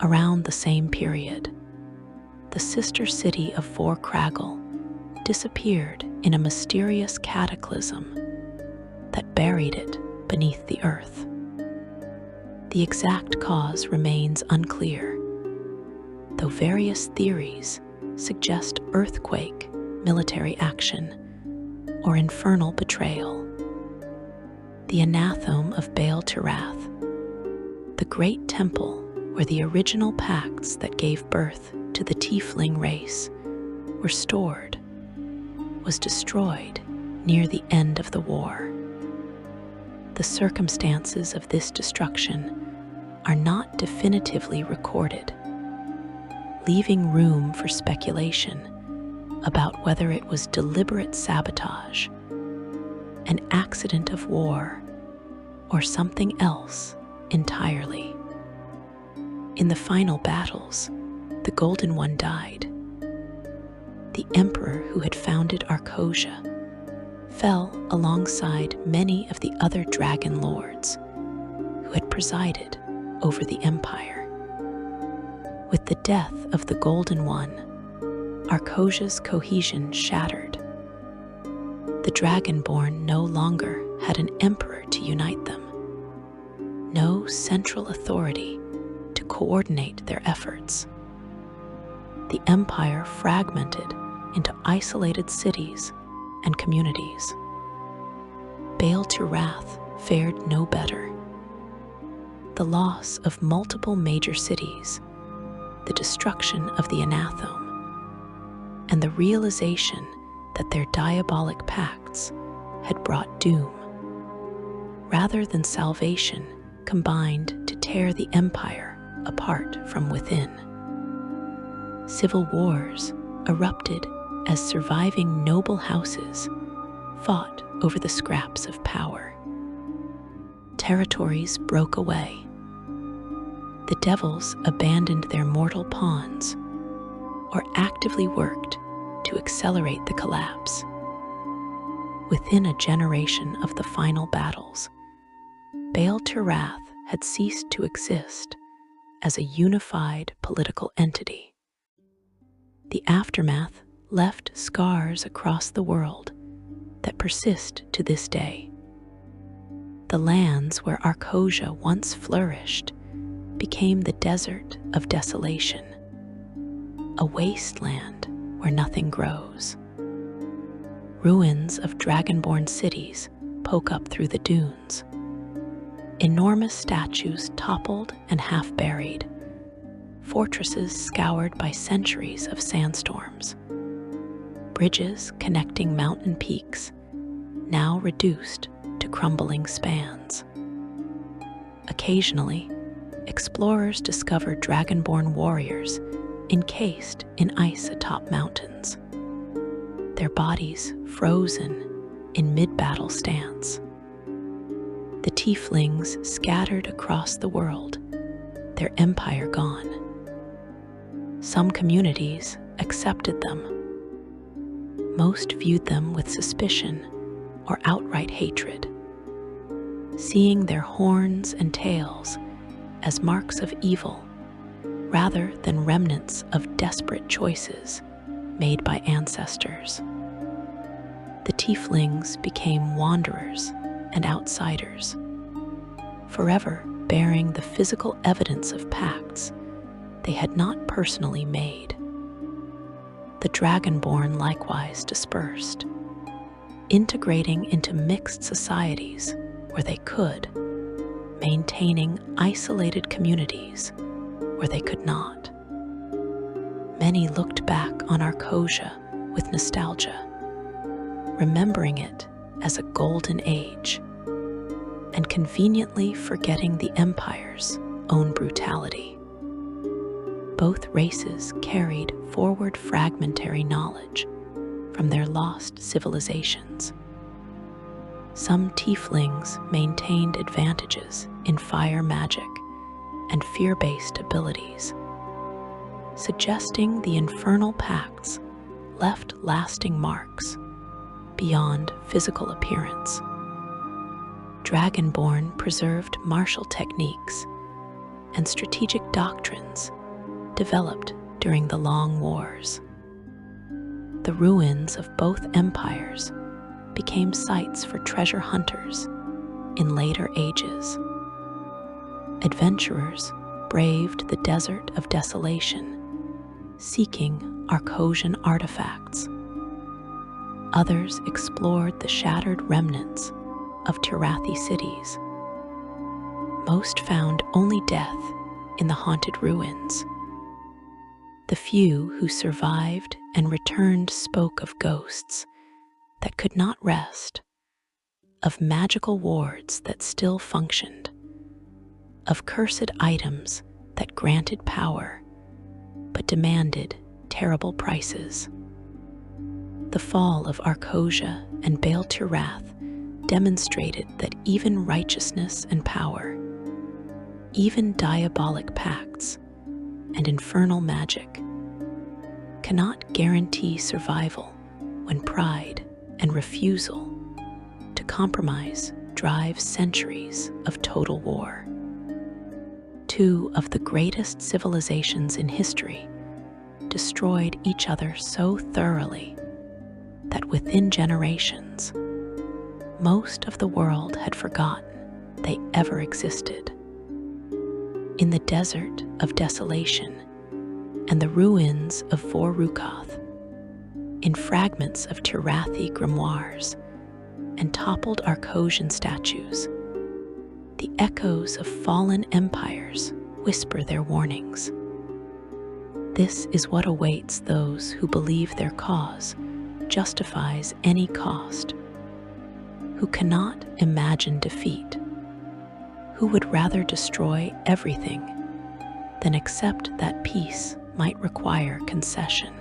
Around the same period, the sister city of Vorkragel disappeared in a mysterious cataclysm that buried it beneath the earth. The exact cause remains unclear, though various theories suggest earthquake, military action, or infernal betrayal. The Unearthing of Baal Terath, the great temple where the original pacts that gave birth to the tiefling race were stored, was destroyed near the end of the war. The circumstances of this destruction are not definitively recorded, leaving room for speculation about whether it was deliberate sabotage, an accident of war, or something else entirely. In the final battles, the Golden One died. The emperor who had founded Arkhosia fell alongside many of the other dragon lords who had presided over the empire. With the death of the Golden One, Arkhosia's cohesion shattered. The Dragonborn no longer had an emperor to unite them, no central authority to coordinate their efforts. The empire fragmented into isolated cities and communities. Baal Terath fared no better. The loss of multiple major cities, the destruction of the Unearthing, and the realization that their diabolic pacts had brought doom, rather than salvation, combined to tear the empire apart from within. Civil wars erupted as surviving noble houses fought over the scraps of power. Territories broke away. The devils abandoned their mortal pawns or actively worked to accelerate the collapse. Within a generation of the final battles, Baal Terath had ceased to exist as a unified political entity. The aftermath left scars across the world that persist to this day. The lands where Arkhosia once flourished became the desert of desolation, a wasteland where nothing grows. Ruins of dragonborn cities poke up through the dunes. Enormous statues toppled and half buried, fortresses scoured by centuries of sandstorms, bridges connecting mountain peaks now reduced to crumbling spans. Occasionally, explorers discover dragonborn warriors encased in ice atop mountains, their bodies frozen in mid-battle stance. The tieflings scattered across the world, their empire gone. Some communities accepted them. Most viewed them with suspicion or outright hatred, seeing their horns and tails as marks of evil rather than remnants of desperate choices made by ancestors. The tieflings became wanderers and outsiders, forever bearing the physical evidence of pacts they had not personally made. The dragonborn likewise dispersed, integrating into mixed societies where they could, maintaining isolated communities where they could not. Many looked back on Arkhosia with nostalgia, remembering it as a golden age, and conveniently forgetting the empire's own brutality. Both races carried forward fragmentary knowledge from their lost civilizations. Some tieflings maintained advantages in fire magic and fear-based abilities, suggesting the infernal pacts left lasting marks beyond physical appearance. Dragonborn preserved martial techniques and strategic doctrines developed during the Long Wars. The ruins of both empires became sites for treasure hunters in later ages. Adventurers braved the desert of desolation, seeking Arkhosian artifacts. Others explored the shattered remnants of Tirathi cities. Most found only death in the haunted ruins. The few who survived and returned spoke of ghosts that could not rest, of magical wards that still functioned, of cursed items that granted power but demanded terrible prices. The fall of Arkhosia and Baal Tirath demonstrated that even righteousness and power, even diabolic pacts and infernal magic, cannot guarantee survival when pride and refusal to compromise drive centuries of total war. Two of the greatest civilizations in history destroyed each other so thoroughly that within generations, most of the world had forgotten they ever existed. In the desert of desolation and the ruins of Vor-Rukoth, in fragments of Tirathi grimoires and toppled Arkhosian statues, the echoes of fallen empires whisper their warnings. This is what awaits those who believe their cause justifies any cost, who cannot imagine defeat, who would rather destroy everything than accept that peace might require concession.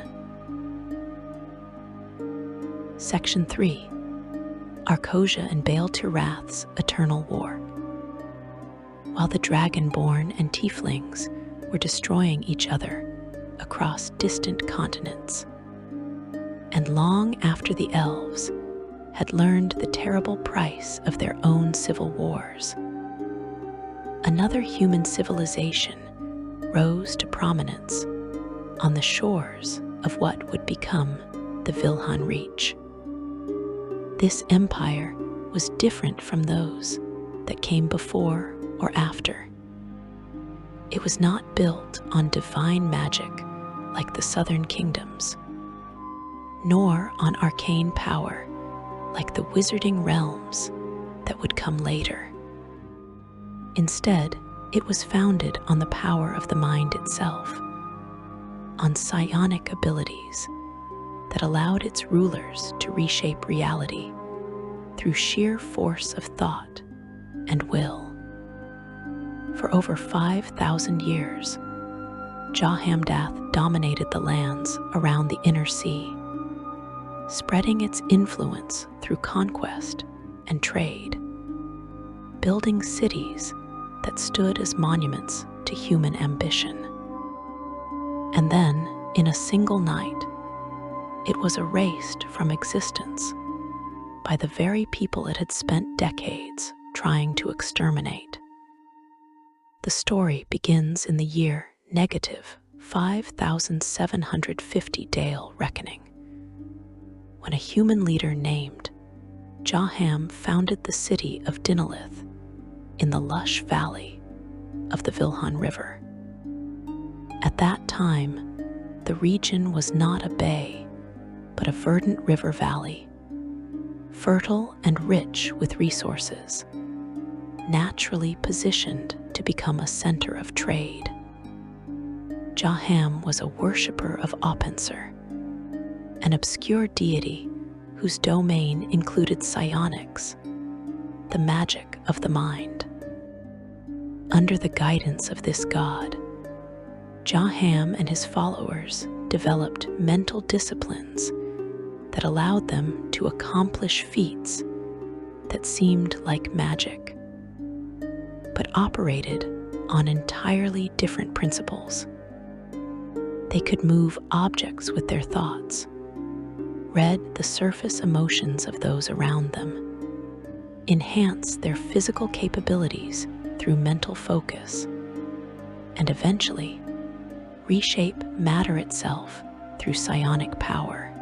Section 3. Arkhosia and Baal Tirath's Eternal War. While the Dragonborn and Tieflings were destroying each other across distant continents, and long after the elves had learned the terrible price of their own civil wars, another human civilization rose to prominence on the shores of what would become the Vilhan Reach. This empire was different from those that came before or after. It was not built on divine magic like the southern kingdoms, nor on arcane power like the wizarding realms that would come later. Instead, it was founded on the power of the mind itself, on psionic abilities that allowed its rulers to reshape reality through sheer force of thought and will. For over 5,000 years, Jahamdath dominated the lands around the Inner Sea, spreading its influence through conquest and trade, building cities that stood as monuments to human ambition. And then, in a single night, it was erased from existence by the very people it had spent decades trying to exterminate. The story begins in the year negative 5,750 Dale Reckoning, when a human leader named Jaham founded the city of Dinalith in the lush valley of the Vilhan River. At that time, the region was not a bay, but a verdant river valley, fertile and rich with resources, naturally positioned to become a center of trade. Jaham was a worshipper of Opensar, an obscure deity whose domain included psionics, the magic of the mind. Under the guidance of this god, Jaham and his followers developed mental disciplines that allowed them to accomplish feats that seemed like magic, but operated on entirely different principles. They could move objects with their thoughts, read the surface emotions of those around them, enhance their physical capabilities through mental focus, and eventually reshape matter itself through psionic power.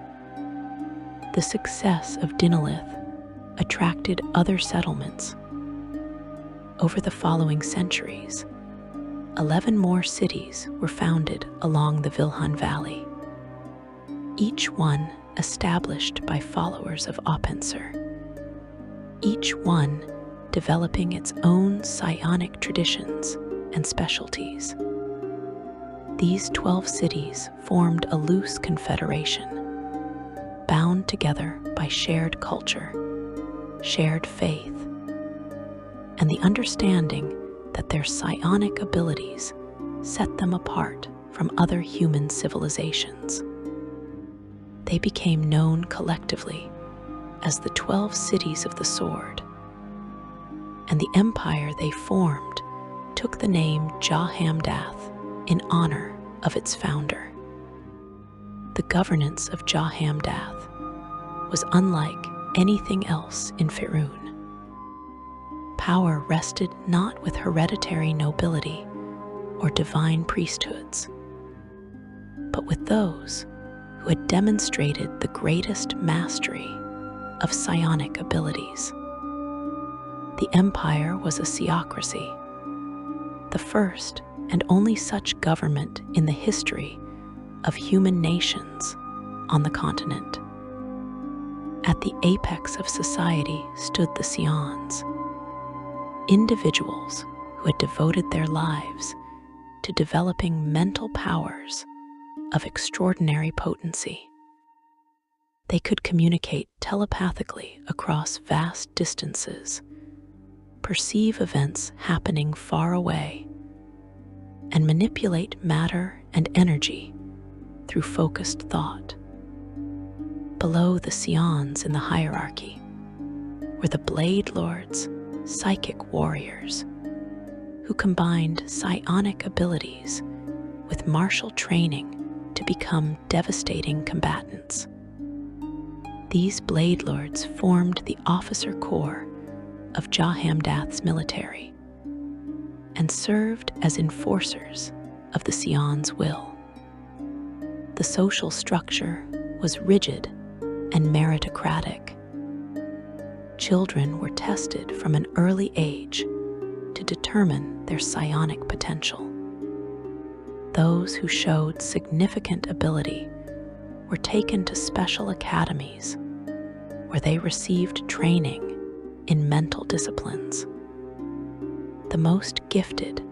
The success of Dinalith attracted other settlements. Over the following centuries, 11 more cities were founded along the Vilhan Valley, each one established by followers of Opensor, each one developing its own psionic traditions and specialties. These 12 cities formed a loose confederation, bound together by shared culture, shared faith, and the understanding that their psionic abilities set them apart from other human civilizations. They became known collectively as the 12 Cities of the Sword, and the empire they formed took the name Jahamdath in honor of its founder. The governance of Jahamdath was unlike anything else in Faerun. Power rested not with hereditary nobility or divine priesthoods, but with those who had demonstrated the greatest mastery of psionic abilities. The empire was a theocracy, the first and only such government in the history of human nations on the continent. At the apex of society stood the Scions, individuals who had devoted their lives to developing mental powers of extraordinary potency. They could communicate telepathically across vast distances, perceive events happening far away, and manipulate matter and energy through focused thought. Below the Scions in the hierarchy were the Blade Lords, psychic warriors, who combined psionic abilities with martial training to become devastating combatants. These Blade Lords formed the officer corps of Jahamdath's military and served as enforcers of the Scions' will. The social structure was rigid and meritocratic. Children were tested from an early age to determine their psionic potential. Those who showed significant ability were taken to special academies where they received training in mental disciplines. The most gifted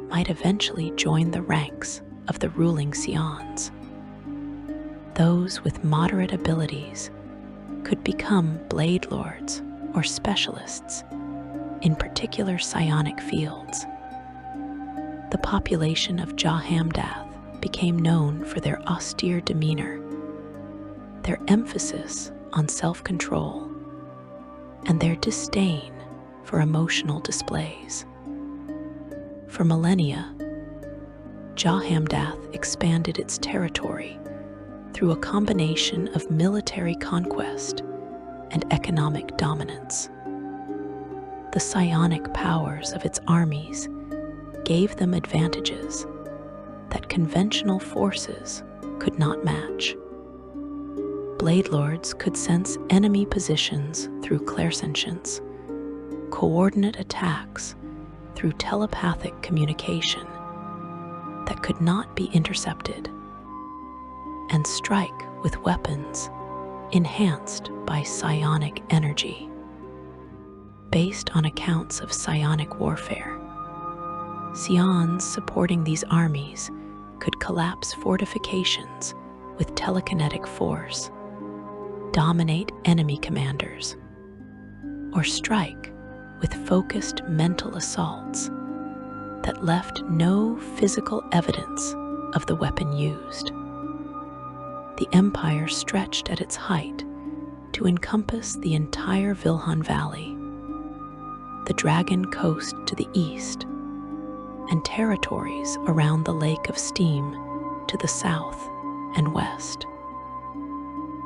might eventually join the ranks of the ruling Scions. Those with moderate abilities could become Blade Lords or specialists in particular psionic fields. The population of Jahamdath became known for their austere demeanor, their emphasis on self-control, and their disdain for emotional displays. For millennia, Jahamdath expanded its territory through a combination of military conquest and economic dominance. The psionic powers of its armies gave them advantages that conventional forces could not match. Blade Lords could sense enemy positions through clairsentience, coordinate attacks through telepathic communication that could not be intercepted, and strike with weapons enhanced by psionic energy. Based on accounts of psionic warfare, Scions supporting these armies could collapse fortifications with telekinetic force, dominate enemy commanders, or strike with focused mental assaults that left no physical evidence of the weapon used. The empire stretched at its height to encompass the entire Vilhan Valley, the Dragon Coast to the east, and territories around the Lake of Steam to the south and west.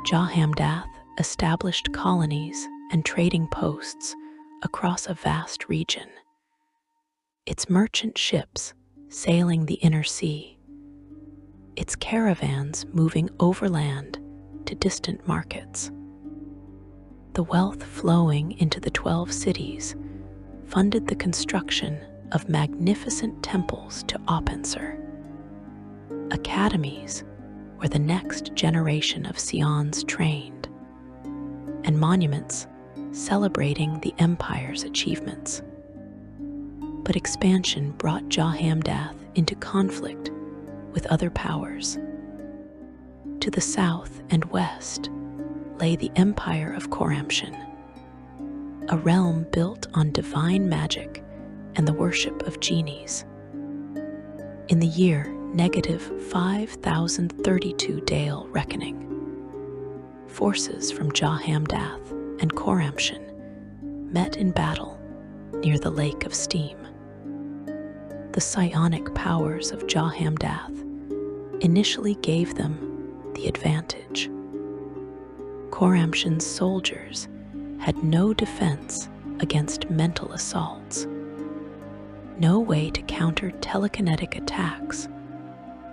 Jahamdath established colonies and trading posts across a vast region. Its merchant ships sailing the inner sea, its caravans moving overland to distant markets. The wealth flowing into the 12 cities funded the construction of magnificent temples to Opensor, academies where the next generation of Sions trained, and monuments celebrating the empire's achievements. But expansion brought Jahamdath into conflict with other powers. To the south and west lay the Empire of Khorramshan, a realm built on divine magic and the worship of genies. In the year -5032 Dale Reckoning, forces from Jahamdath and Khorramshan met in battle near the Lake of Steam. The psionic powers of Jahamdath initially gave them the advantage. Khorramshan's soldiers had no defense against mental assaults, no way to counter telekinetic attacks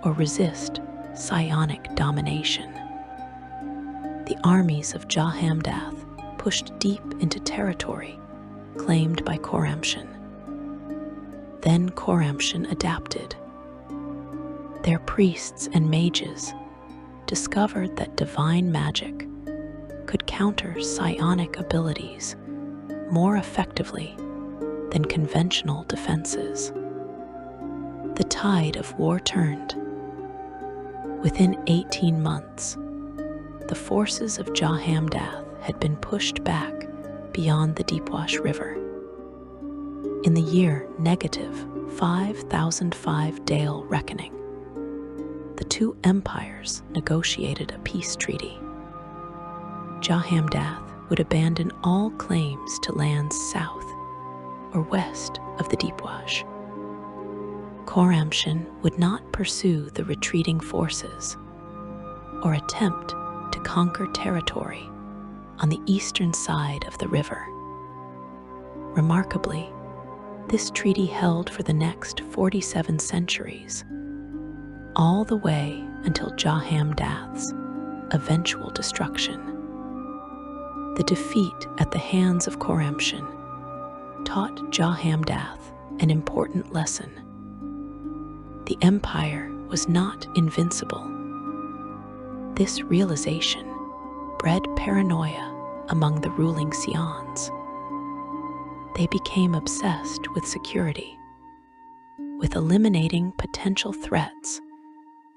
or resist psionic domination. The armies of Jahamdath pushed deep into territory claimed by Khorramshan. Then Khorramshan adapted. Their priests and mages discovered that divine magic could counter psionic abilities more effectively than conventional defenses. The tide of war turned. Within 18 months, the forces of Jahamdath had been pushed back beyond the Deepwash River. In the year -5005 Dale Reckoning, the two empires negotiated a peace treaty. Jahamdath would abandon all claims to lands south or west of the Deepwash. Khorramshan would not pursue the retreating forces or attempt to conquer territory on the eastern side of the river. Remarkably, this treaty held for the next 47 centuries, all the way until Jahamdath's eventual destruction. The defeat at the hands of Khorramshan taught Jahamdath an important lesson. The empire was not invincible. This realization bred paranoia among the ruling Sions. They became obsessed with security, with eliminating potential threats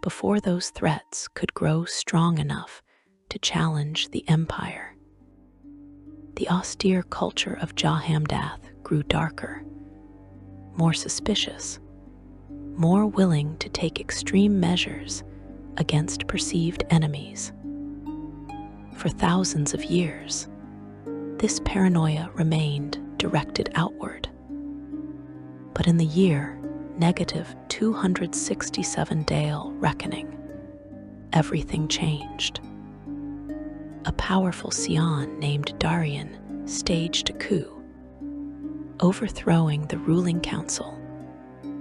before those threats could grow strong enough to challenge the empire. The austere culture of Jahamdath grew darker, more suspicious, more willing to take extreme measures against perceived enemies. For thousands of years, this paranoia remained directed outward. But in the year -267 Dale Reckoning, everything changed. A powerful Sion named Darian staged a coup, overthrowing the ruling council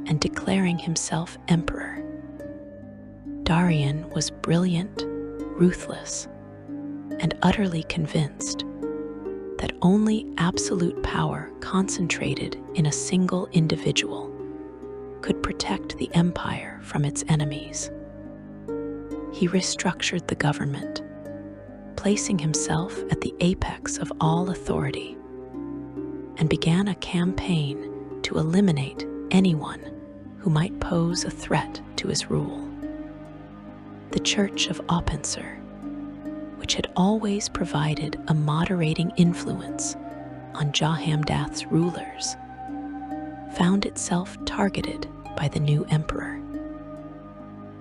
and declaring himself emperor. Darian was brilliant, ruthless, and utterly convinced that only absolute power concentrated in a single individual could protect the empire from its enemies. He restructured the government, placing himself at the apex of all authority, and began a campaign to eliminate anyone who might pose a threat to his rule. The Church of Opensor, which had always provided a moderating influence on Jahamdath's rulers, found itself targeted by the new emperor.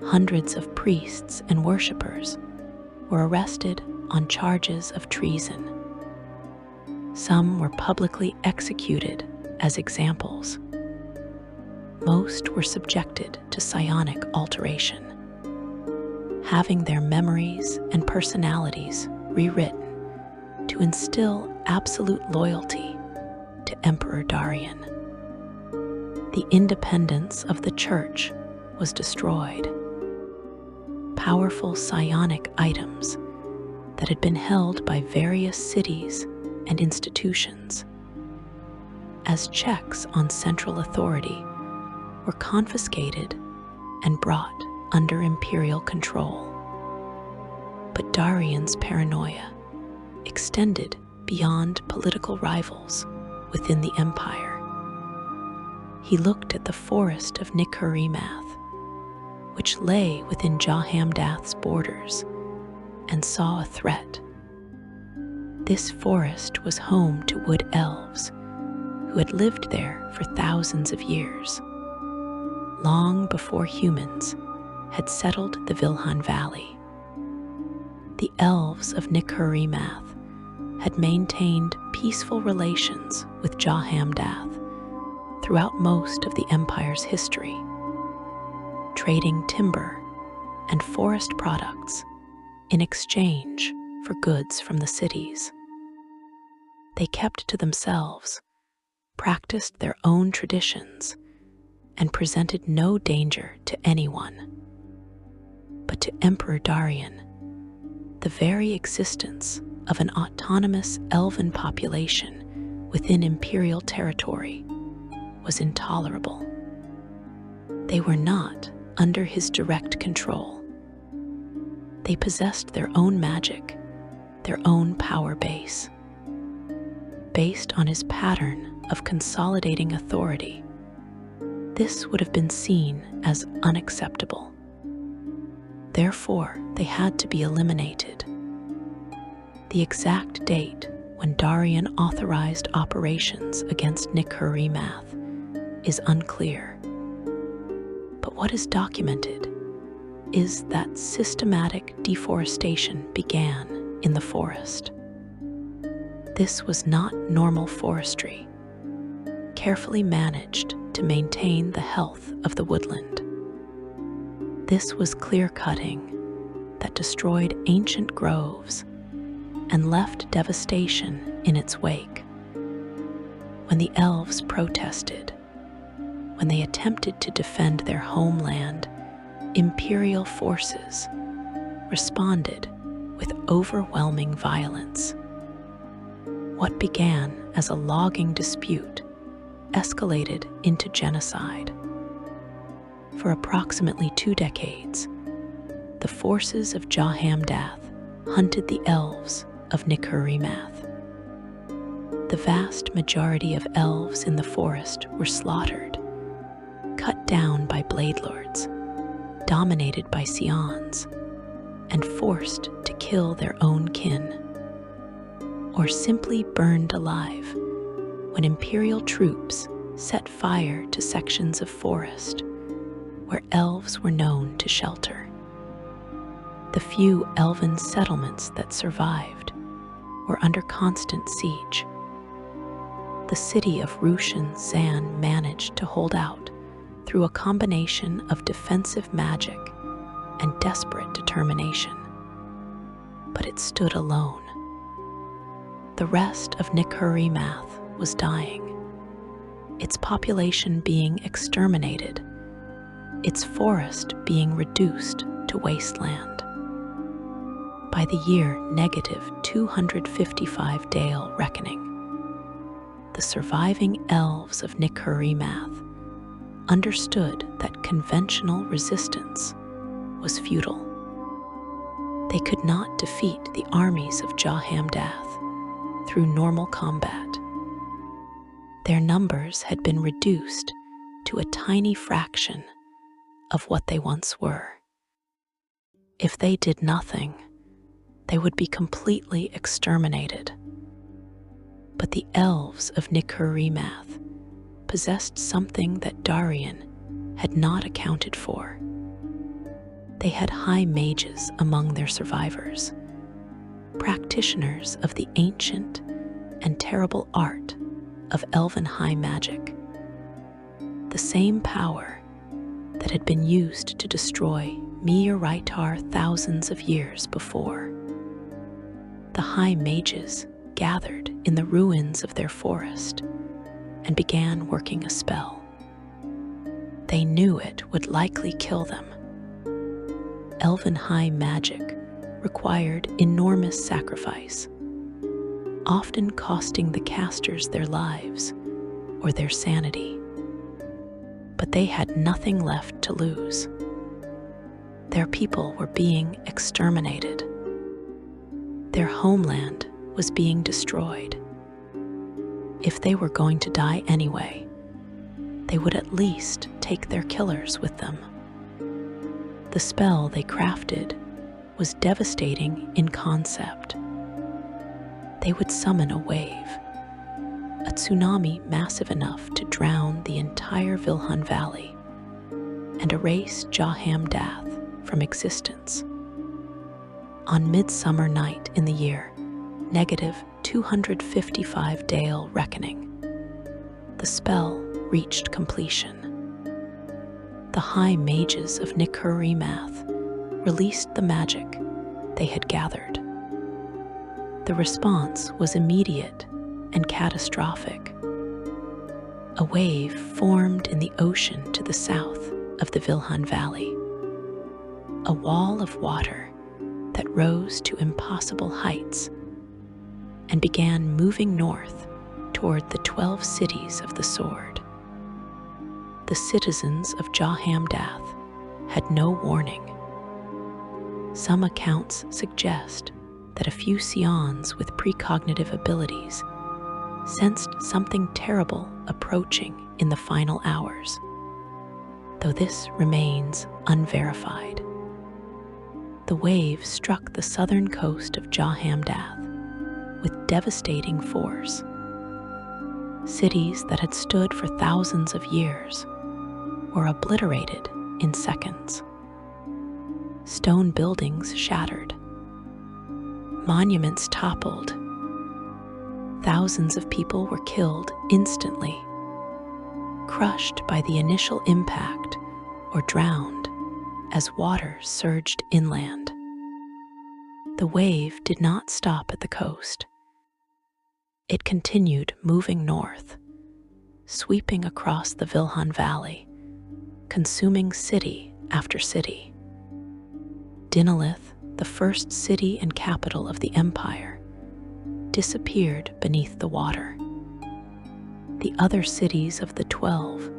Hundreds of priests and worshippers were arrested on charges of treason. Some were publicly executed as examples. Most were subjected to psionic alteration, having their memories and personalities rewritten to instill absolute loyalty to Emperor Darian. The independence of the church was destroyed. Powerful psionic items that had been held by various cities and institutions, as checks on central authority, were confiscated and brought under imperial control. But Darian's paranoia extended beyond political rivals within the empire. He looked at the forest of Nikharimath, which lay within Jahamdath's borders, and saw a threat. This forest was home to wood elves who had lived there for thousands of years, long before humans had settled the Vilhan Valley. The elves of Nikharimath had maintained peaceful relations with Jahamdath throughout most of the empire's history, trading timber and forest products in exchange for goods from the cities. They kept to themselves, practiced their own traditions, and presented no danger to anyone. But to Emperor Darian, the very existence of an autonomous elven population within imperial territory was intolerable. They were not under his direct control. They possessed their own magic, their own power base. Based on his pattern of consolidating authority, this would have been seen as unacceptable. Therefore, they had to be eliminated. The exact date when Darian authorized operations against Nikharimath is unclear. But what is documented is that systematic deforestation began in the forest. This was not normal forestry, carefully managed to maintain the health of the woodland. This was clear-cutting that destroyed ancient groves and left devastation in its wake. When the elves protested, when they attempted to defend their homeland, imperial forces responded with overwhelming violence. What began as a logging dispute escalated into genocide. For approximately 2 decades, the forces of Jahamdath hunted the elves of Nikharimath. The vast majority of elves in the forest were slaughtered, cut down by blade lords, dominated by scions, and forced to kill their own kin, or simply burned alive when imperial troops set fire to sections of forest where elves were known to shelter. The few elven settlements that survived were under constant siege. The city of Rushan Zan managed to hold out through a combination of defensive magic and desperate determination. But it stood alone. The rest of Nikharimath was dying, its population being exterminated, its forest being reduced to wasteland. By the year -255 Dale reckoning, the surviving elves of Nikharimath understood that conventional resistance was futile. They could not defeat the armies of Jahamdath through normal combat. Their numbers had been reduced to a tiny fraction of what they once were. If they did nothing, they would be completely exterminated. But the elves of Nikharimath possessed something that Darian had not accounted for. They had high mages among their survivors, practitioners of the ancient and terrible art of elven high magic, the same power that had been used to destroy Mi'Raitar thousands of years before. The high mages gathered in the ruins of their forest and began working a spell. They knew it would likely kill them. Elven high magic required enormous sacrifice, often costing the casters their lives or their sanity. But they had nothing left to lose. Their people were being exterminated. Their homeland was being destroyed. If they were going to die anyway, they would at least take their killers with them. The spell they crafted was devastating in concept. They would summon a wave, a tsunami massive enough to drown the entire Vilhan Valley and erase Jahamdath from existence. On Midsummer Night in the year -255 Dale Reckoning, the spell reached completion. The high mages of Nikur-Math released the magic they had gathered. The response was immediate and catastrophic. A wave formed in the ocean to the south of the Vilhan Valley, a wall of water that rose to impossible heights and began moving north toward the 12 cities of the sword. The citizens of Jahamdath had no warning. Some accounts suggest that a few Sions with precognitive abilities sensed something terrible approaching in the final hours, though this remains unverified. The wave struck the southern coast of Jahamdath with devastating force. Cities that had stood for thousands of years were obliterated in seconds. Stone buildings shattered. Monuments toppled. Thousands of people were killed instantly, crushed by the initial impact or drowned as water surged inland. The wave did not stop at the coast. It continued moving north, sweeping across the Vilhan Valley, consuming city after city. Dinalith, the first city and capital of the empire, disappeared beneath the water. The other cities of the 12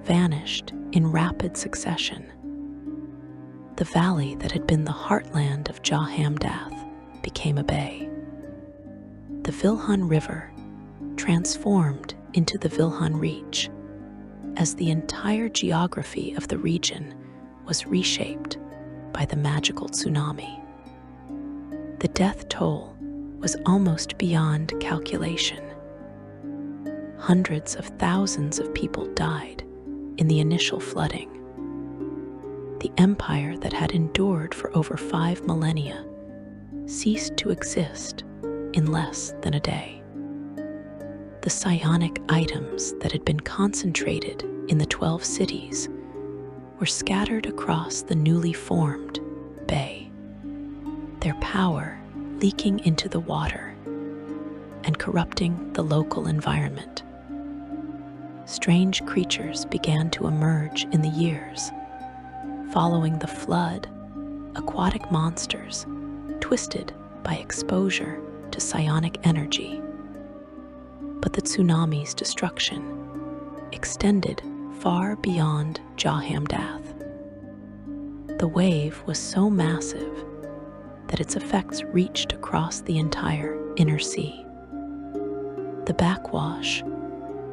vanished in rapid succession. The valley that had been the heartland of Jahamdath became a bay. The Vilhan River transformed into the Vilhan Reach as the entire geography of the region was reshaped by the magical tsunami. The death toll was almost beyond calculation. Hundreds of thousands of people died in the initial flooding. The empire that had endured for over 5 millennia ceased to exist in less than a day. The psionic items that had been concentrated in the 12 cities were scattered across the newly formed bay, their power leaking into the water and corrupting the local environment. Strange creatures began to emerge in the years. Following the flood, aquatic monsters, twisted by exposure to psionic energy. But the tsunami's destruction extended far beyond Jahamdath. The wave was so massive that its effects reached across the entire inner sea. The backwash,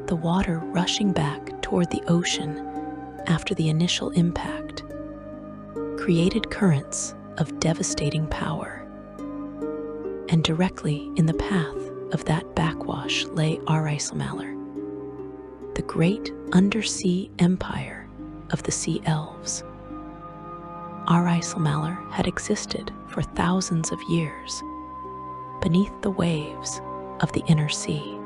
the water rushing back toward the ocean after the initial impact, created currents of devastating power. And directly in the path of that backwash lay Arkhosia, the great undersea empire of the Sea Elves. Arkhosia had existed for thousands of years beneath the waves of the inner sea.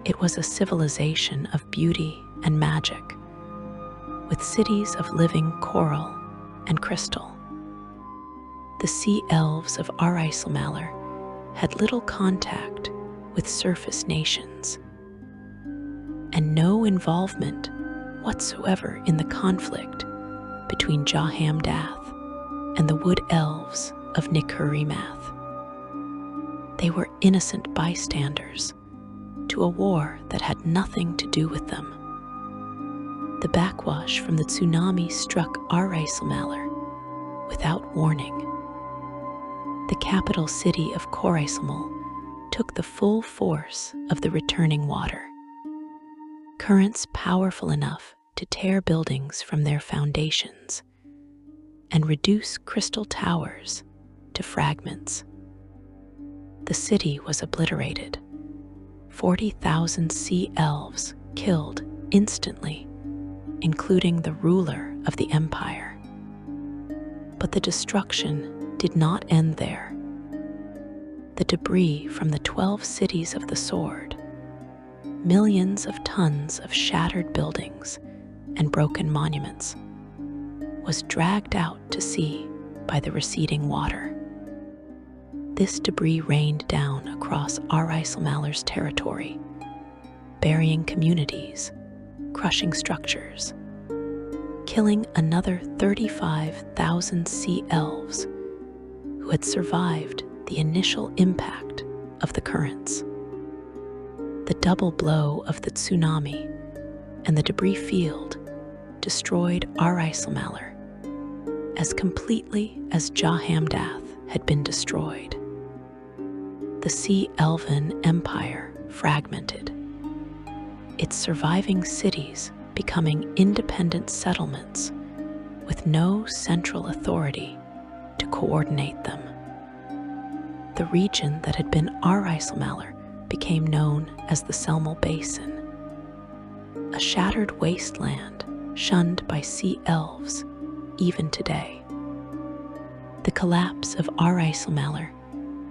It was a civilization of beauty and magic, with cities of living coral and crystal. The sea elves of Arkhosia had little contact with surface nations, and no involvement whatsoever in the conflict between Jahamdath and the wood elves of Nikhurimath. They were innocent bystanders to a war that had nothing to do with them. The backwash from the tsunami struck Arkhosia without warning. The capital city of Arkhosia took the full force of the returning water. Currents powerful enough to tear buildings from their foundations and reduce crystal towers to fragments. The city was obliterated. 40,000 sea elves killed instantly, including the ruler of the empire. But the destruction did not end there. The debris from the 12 cities of the sword, millions of tons of shattered buildings and broken monuments, was dragged out to sea by the receding water. This debris rained down across Arkhosia territory, burying communities, crushing structures, killing another 35,000 sea elves who had survived the initial impact of the currents. The double blow of the tsunami and the debris field destroyed Arkhosia as completely as Jahamdath had been destroyed. The Sea Elven Empire fragmented, its surviving cities becoming independent settlements with no central authority to coordinate them. The region that had been Arkhosia became known as the Selmal Basin, a shattered wasteland shunned by sea elves even today. The collapse of Arkhosia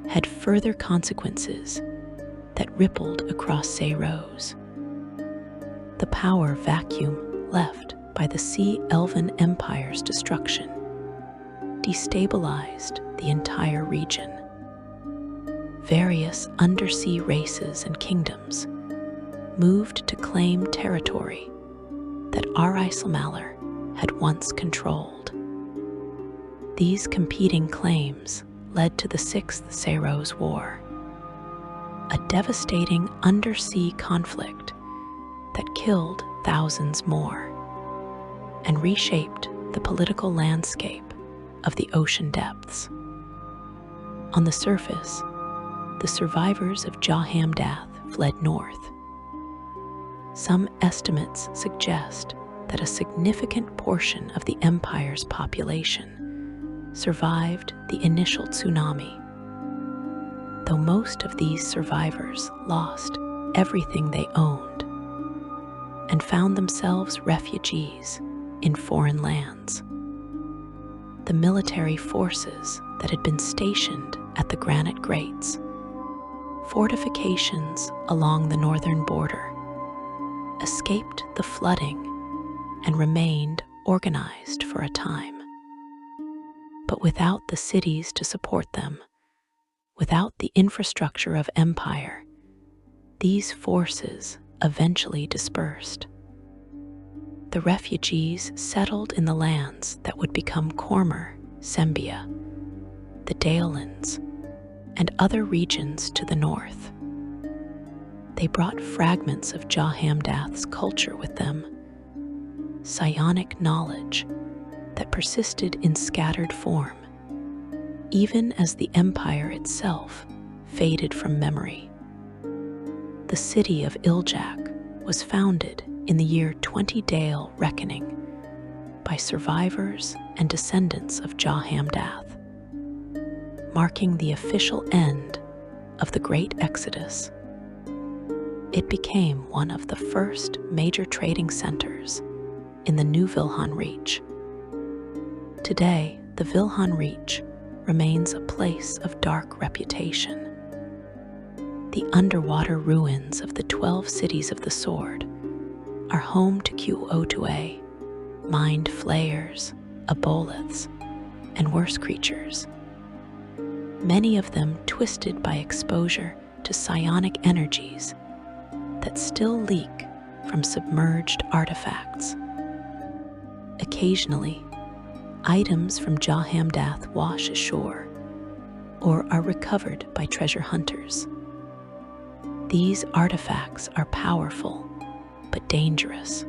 had further consequences that rippled across Seyros. The power vacuum left by the Sea Elven Empire's destruction destabilized the entire region. Various undersea races and kingdoms moved to claim territory that Arkhosia had once controlled. These competing claims led to the Sixth Seyros War, a devastating undersea conflict that killed thousands more and reshaped the political landscape of the ocean depths. On the surface, the survivors of Jahamdath fled north. Some estimates suggest that a significant portion of the empire's population survived the initial tsunami, though most of these survivors lost everything they owned and found themselves refugees in foreign lands. The military forces that had been stationed at the Granite Grates, fortifications along the northern border, escaped the flooding and remained organized for a time. But without the cities to support them, without the infrastructure of empire, these forces eventually dispersed. The refugees settled in the lands that would become Cormer, Sembia, the Daelands, and other regions to the north. They brought fragments of Jahamdath's culture with them, psionic knowledge that persisted in scattered form, even as the empire itself faded from memory. The city of Iljak was founded in the year 20 Dale Reckoning by survivors and descendants of Jahamdath, marking the official end of the Great Exodus. It became one of the first major trading centers in the New Vilhan Reach. Today, the Vilhan Reach remains a place of dark reputation. The underwater ruins of the 12 cities of the sword are home to Qotue, mind flayers, aboleths, and worse creatures, many of them twisted by exposure to psionic energies that still leak from submerged artifacts. Occasionally, items from Jahamdath wash ashore or are recovered by treasure hunters. These artifacts are powerful but dangerous,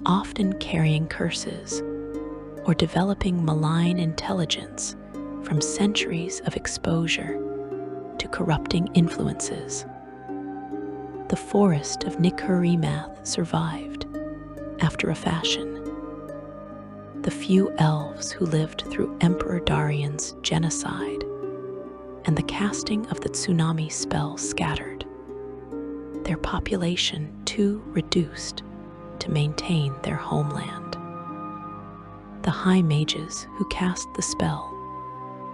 often carrying curses or developing malign intelligence from centuries of exposure to corrupting influences. The forest of Nikhurimath survived, after a fashion. The few elves who lived through Emperor Darian's genocide and the casting of the tsunami spell scattered, their population too reduced to maintain their homeland. The high mages who cast the spell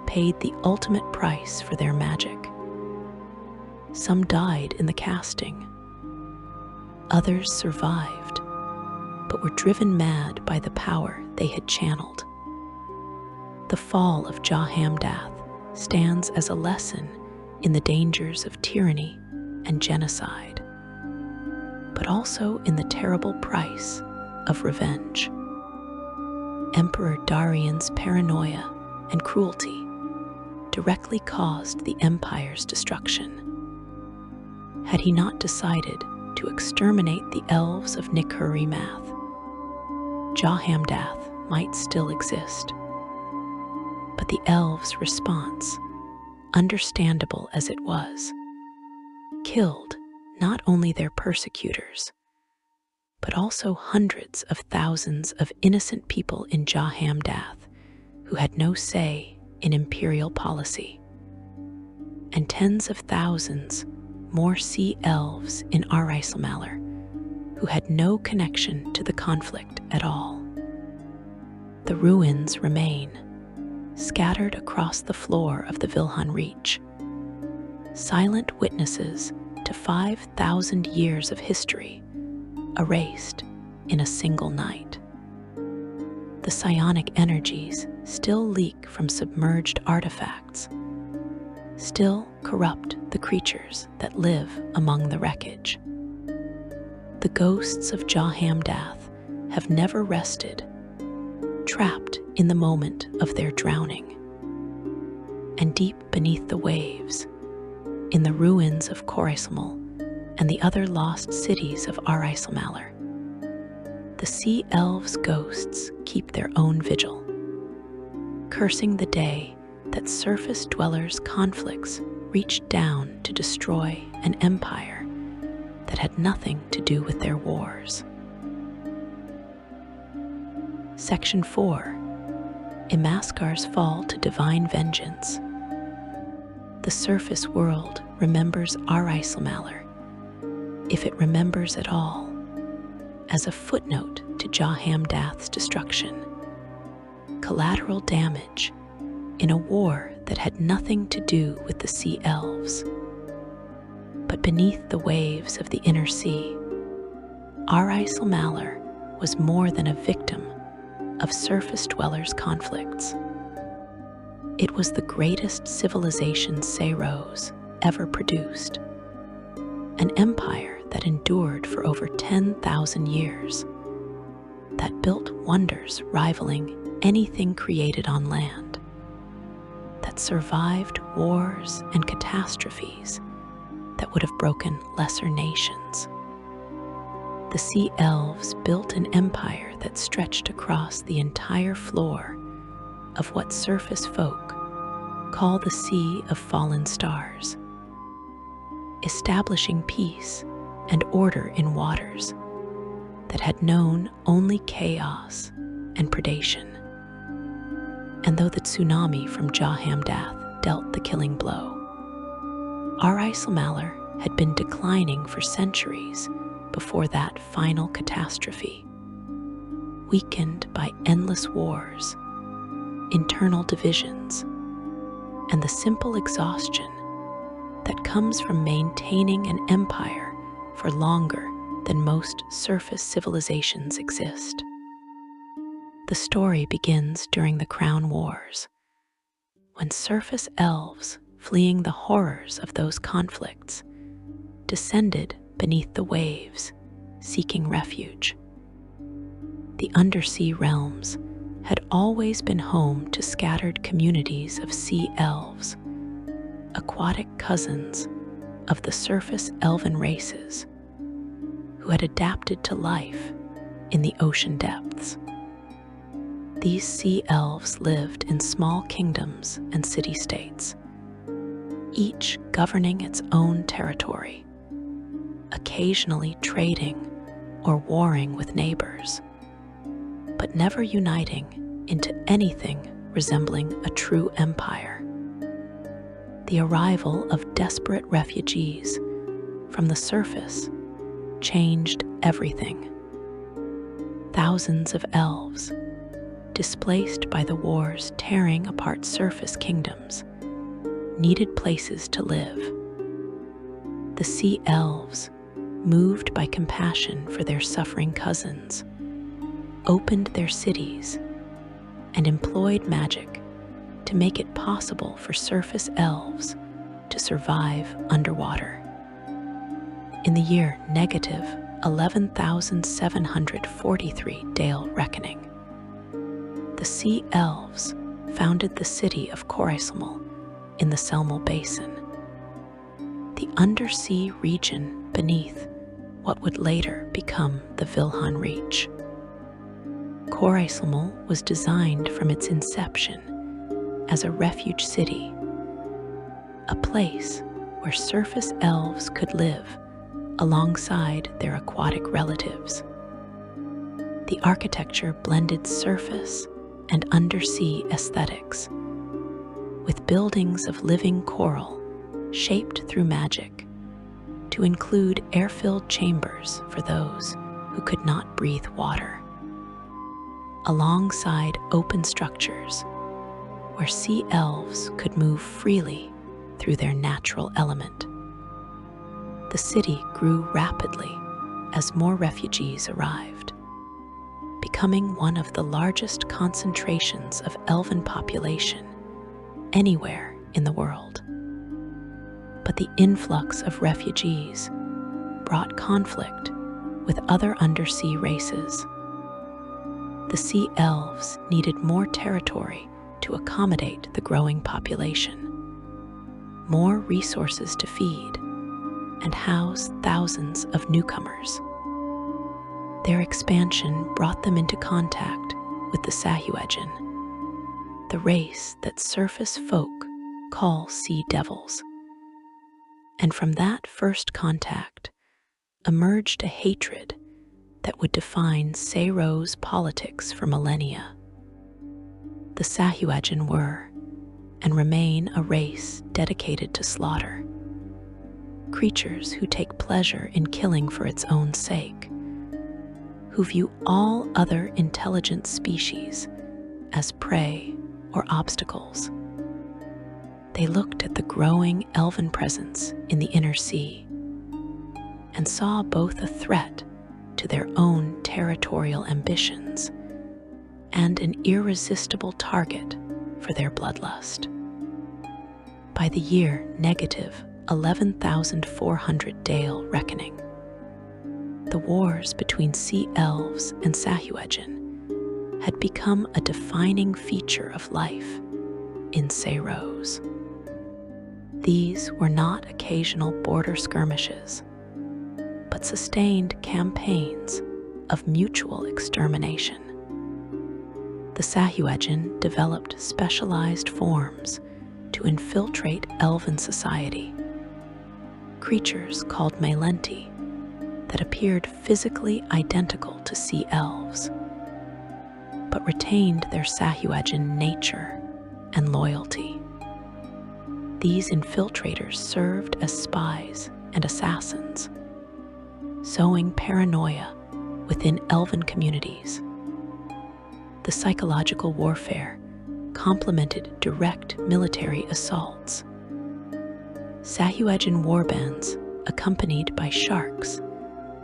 paid the ultimate price for their magic. Some died in the casting. Others survived, but were driven mad by the power they had channeled. The fall of Jahamdath stands as a lesson in the dangers of tyranny and genocide, but also in the terrible price of revenge. Emperor Darian's paranoia and cruelty directly caused the empire's destruction. Had he not decided to exterminate the elves of Nikhurimath, Jahamdath might still exist. But the elves' response, understandable as it was, killed not only their persecutors, but also hundreds of thousands of innocent people in Jahamdath who had no say in imperial policy, and tens of thousands more sea elves in Arkhosia who had no connection to the conflict at all. The ruins remain, scattered across the floor of the Vilhan Reach, silent witnesses to 5,000 years of history erased in a single night. The psionic energies still leak from submerged artifacts, still corrupt the creatures that live among the wreckage. The ghosts of Jahamdath have never rested, trapped in the moment of their drowning. And deep beneath the waves, in the ruins of Khoraismal and the other lost cities of Arkhosia, the sea elves' ghosts keep their own vigil, cursing the day that surface dwellers' conflicts reached down to destroy an empire that had nothing to do with their wars. Section 4. Imaskar's Fall to Divine Vengeance. The surface world remembers Arkhosia, if it remembers at all, as a footnote to Jahamdath's destruction, collateral damage in a war that had nothing to do with the sea elves. But beneath the waves of the inner sea, Arkhosia was more than a victim of surface dwellers' conflicts. It was the greatest civilization Seiros ever produced, an empire that endured for over 10,000 years, that built wonders rivaling anything created on land, that survived wars and catastrophes that would have broken lesser nations. The sea elves built an empire that stretched across the entire floor of what surface folk call the Sea of Fallen Stars, establishing peace and order in waters that had known only chaos and predation. And though the tsunami from Jahamdath dealt the killing blow, Arkhosia had been declining for centuries before that final catastrophe, weakened by endless wars, internal divisions, and the simple exhaustion that comes from maintaining an empire for longer than most surface civilizations exist. The story begins during the Crown Wars, when surface elves, fleeing the horrors of those conflicts, descended beneath the waves, seeking refuge. The undersea realms had always been home to scattered communities of sea elves, aquatic cousins of the surface elven races, who had adapted to life in the ocean depths. These sea elves lived in small kingdoms and city-states, each governing its own territory, occasionally trading or warring with neighbors, but never uniting into anything resembling a true empire. The arrival of desperate refugees from the surface changed everything. Thousands of elves, displaced by the wars tearing apart surface kingdoms, needed places to live. The sea elves, moved by compassion for their suffering cousins, opened their cities and employed magic to make it possible for surface elves to survive underwater. In the year negative 11,743 Dale Reckoning, the sea elves founded the city of Coraiselmal in the Selmal Basin, the undersea region beneath what would later become the Vilhan Reach. Coraiselmal was designed from its inception as a refuge city, a place where surface elves could live alongside their aquatic relatives. The architecture blended surface and undersea aesthetics, with buildings of living coral shaped through magic to include air-filled chambers for those who could not breathe water, alongside open structures where sea elves could move freely through their natural element. The city grew rapidly as more refugees arrived, becoming one of the largest concentrations of elven population anywhere in the world. But the influx of refugees brought conflict with other undersea races. The sea elves needed more territory to accommodate the growing population, more resources to feed, and house thousands of newcomers. Their expansion brought them into contact with the Sahuagin, the race that surface folk call sea devils. And from that first contact emerged a hatred that would define Sayro's politics for millennia. The Sahuagin were, and remain, a race dedicated to slaughter, creatures who take pleasure in killing for its own sake, who view all other intelligent species as prey or obstacles. They looked at the growing elven presence in the inner sea and saw both a threat to their own territorial ambitions and an irresistible target for their bloodlust. By the year negative 11,400 Dale Reckoning, the wars between sea elves and Sahuagin had become a defining feature of life in Sayros. These were not occasional border skirmishes, but sustained campaigns of mutual extermination. The Sahuagin developed specialized forms to infiltrate elven society, creatures called Melenti that appeared physically identical to sea elves, but retained their Sahuagin nature and loyalty. These infiltrators served as spies and assassins, sowing paranoia within elven communities. The psychological warfare complemented direct military assaults, Sahuagin warbands, accompanied by sharks,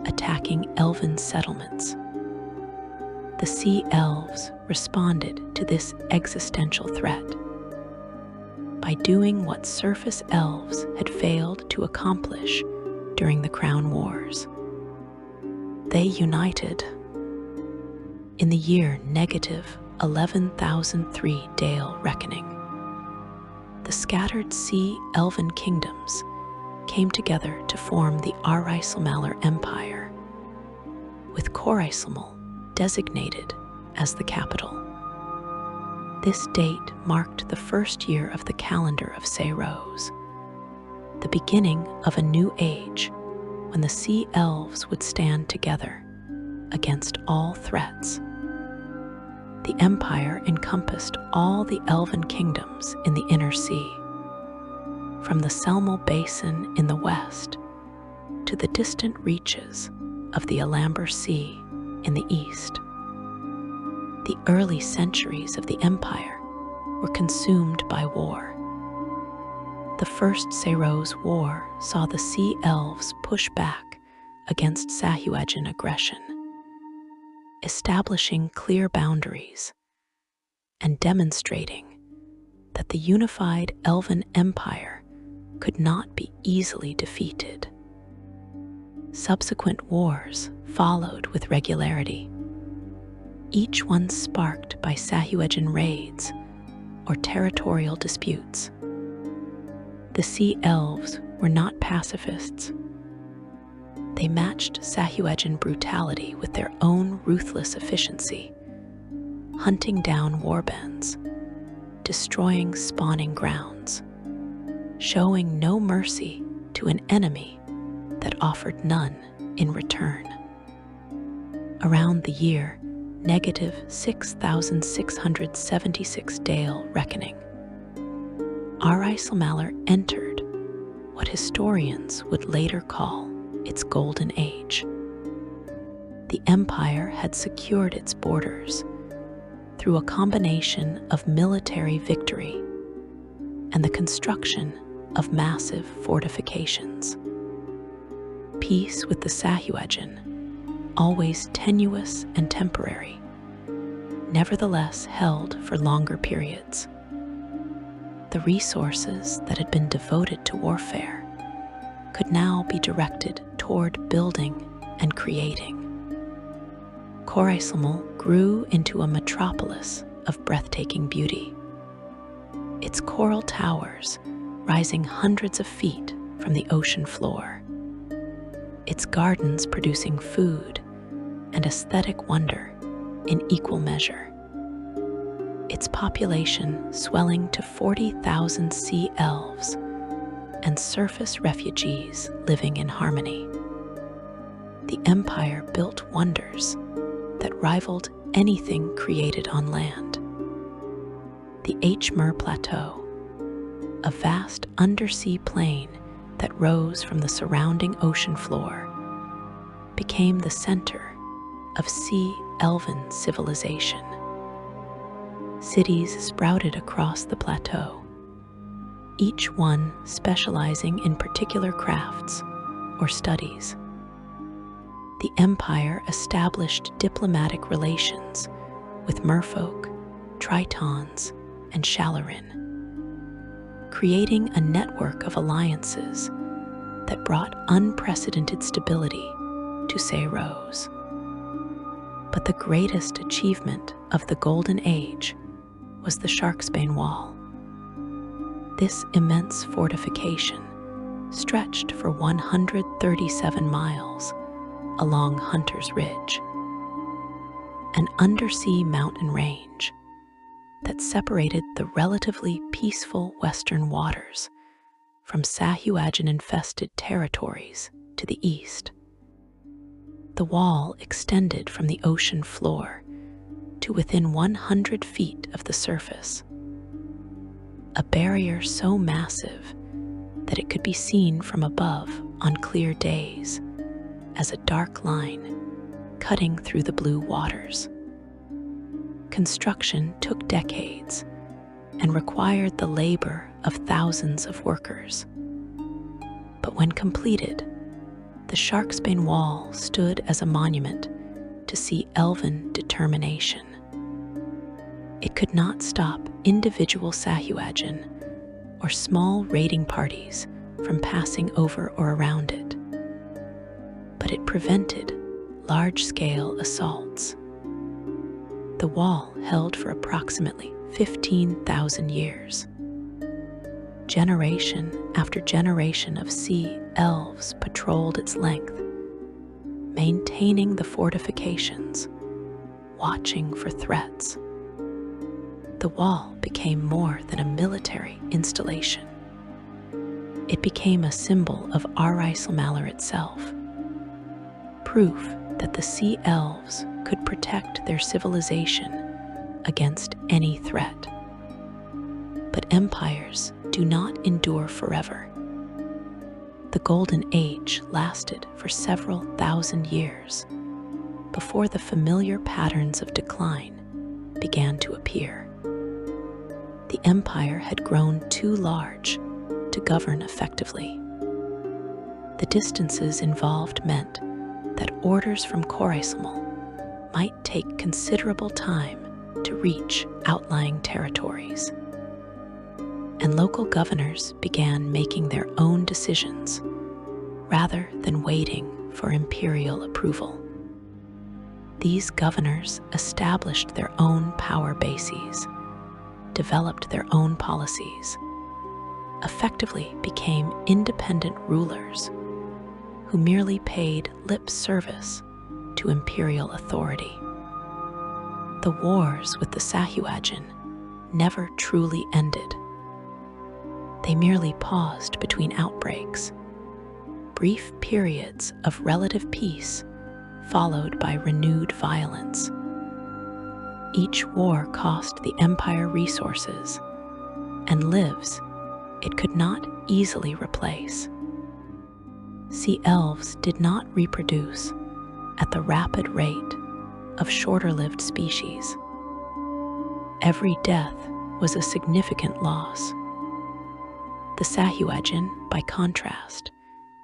attacking elven settlements. The sea elves responded to this existential threat by doing what surface elves had failed to accomplish during the Crown Wars. They united. In the year negative 11,003 Dale Reckoning, the scattered sea elven kingdoms came together to form the Arkhosia Empire, with Arkhosia designated as the capital. This date marked the first year of the calendar of Rose, the beginning of a new age when the sea elves would stand together against all threats. The empire encompassed all the elven kingdoms in the inner sea, from the Selmal Basin in the west to the distant reaches of the Alamber Sea in the east. The early centuries of the empire were consumed by war. The First Rose War saw the sea elves push back against Sahuagin aggression, establishing clear boundaries and demonstrating that the unified elven empire could not be easily defeated. Subsequent wars followed with regularity, each one sparked by Sahuagin raids or territorial disputes. The sea elves were not pacifists. They matched Sahuagin brutality with their own ruthless efficiency, hunting down warbands, destroying spawning grounds, showing no mercy to an enemy that offered none in return. Around the year negative 6,676 Dale Reckoning, Arkhosia entered what historians would later call its Golden Age. The empire had secured its borders through a combination of military victory and the construction of massive fortifications. Peace with the Sahuagin, always tenuous and temporary, nevertheless held for longer periods. The resources that had been devoted to warfare could now be directed toward building and creating. Arkhosia grew into a metropolis of breathtaking beauty, its coral towers rising hundreds of feet from the ocean floor, its gardens producing food and aesthetic wonder in equal measure, its population swelling to 40,000 sea elves and surface refugees living in harmony. The empire built wonders that rivaled anything created on land. The Hmer Plateau, a vast undersea plain that rose from the surrounding ocean floor, became the center of sea elven civilization. Cities sprouted across the plateau, each one specializing in particular crafts or studies. The empire established diplomatic relations with merfolk, tritons, and Shalarin, creating a network of alliances that brought unprecedented stability to Rose. But the greatest achievement of the Golden Age was the Sharksbane Wall. This immense fortification stretched for 137 miles along Hunter's Ridge, an undersea mountain range that separated the relatively peaceful western waters from Sahuagin-infested territories to the east. The wall extended from the ocean floor to within 100 feet of the surface, a barrier so massive that it could be seen from above on clear days as a dark line cutting through the blue waters. Construction took decades and required the labor of thousands of workers. But when completed, the Sharksbane Wall stood as a monument to sea elven determination. It could not stop individual Sahuagin or small raiding parties from passing over or around it, but it prevented large-scale assaults. The wall held for approximately 15,000 years. Generation after generation of sea elves patrolled its length, maintaining the fortifications, watching for threats. The wall became more than a military installation. It became a symbol of Arkhosia itself, proof that the sea elves could protect their civilization against any threat. But empires do not endure forever. The Golden Age lasted for several thousand years before the familiar patterns of decline began to appear. The empire had grown too large to govern effectively. The distances involved meant that orders from Arkhosia might take considerable time to reach outlying territories, and local governors began making their own decisions rather than waiting for imperial approval. These governors established their own power bases, developed their own policies, effectively became independent rulers who merely paid lip service to imperial authority. The wars with the Sahuagin never truly ended. They merely paused between outbreaks, brief periods of relative peace followed by renewed violence. Each war cost the empire resources and lives it could not easily replace. Sea elves did not reproduce at the rapid rate of shorter-lived species. Every death was a significant loss. The Sahuagin, by contrast,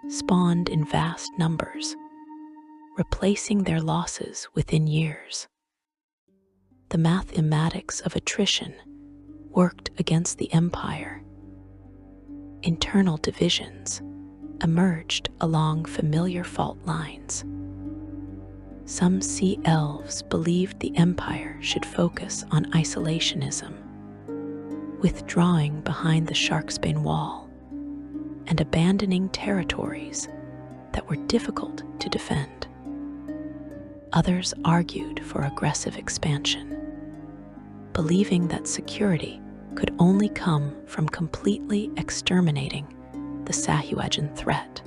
spawned in vast numbers, replacing their losses within years. The mathematics of attrition worked against the empire. Internal divisions emerged along familiar fault lines. Some sea elves believed the empire should focus on isolationism, withdrawing behind the Sharksbane Wall and abandoning territories that were difficult to defend. Others argued for aggressive expansion, believing that security could only come from completely exterminating the Sahuagin threat.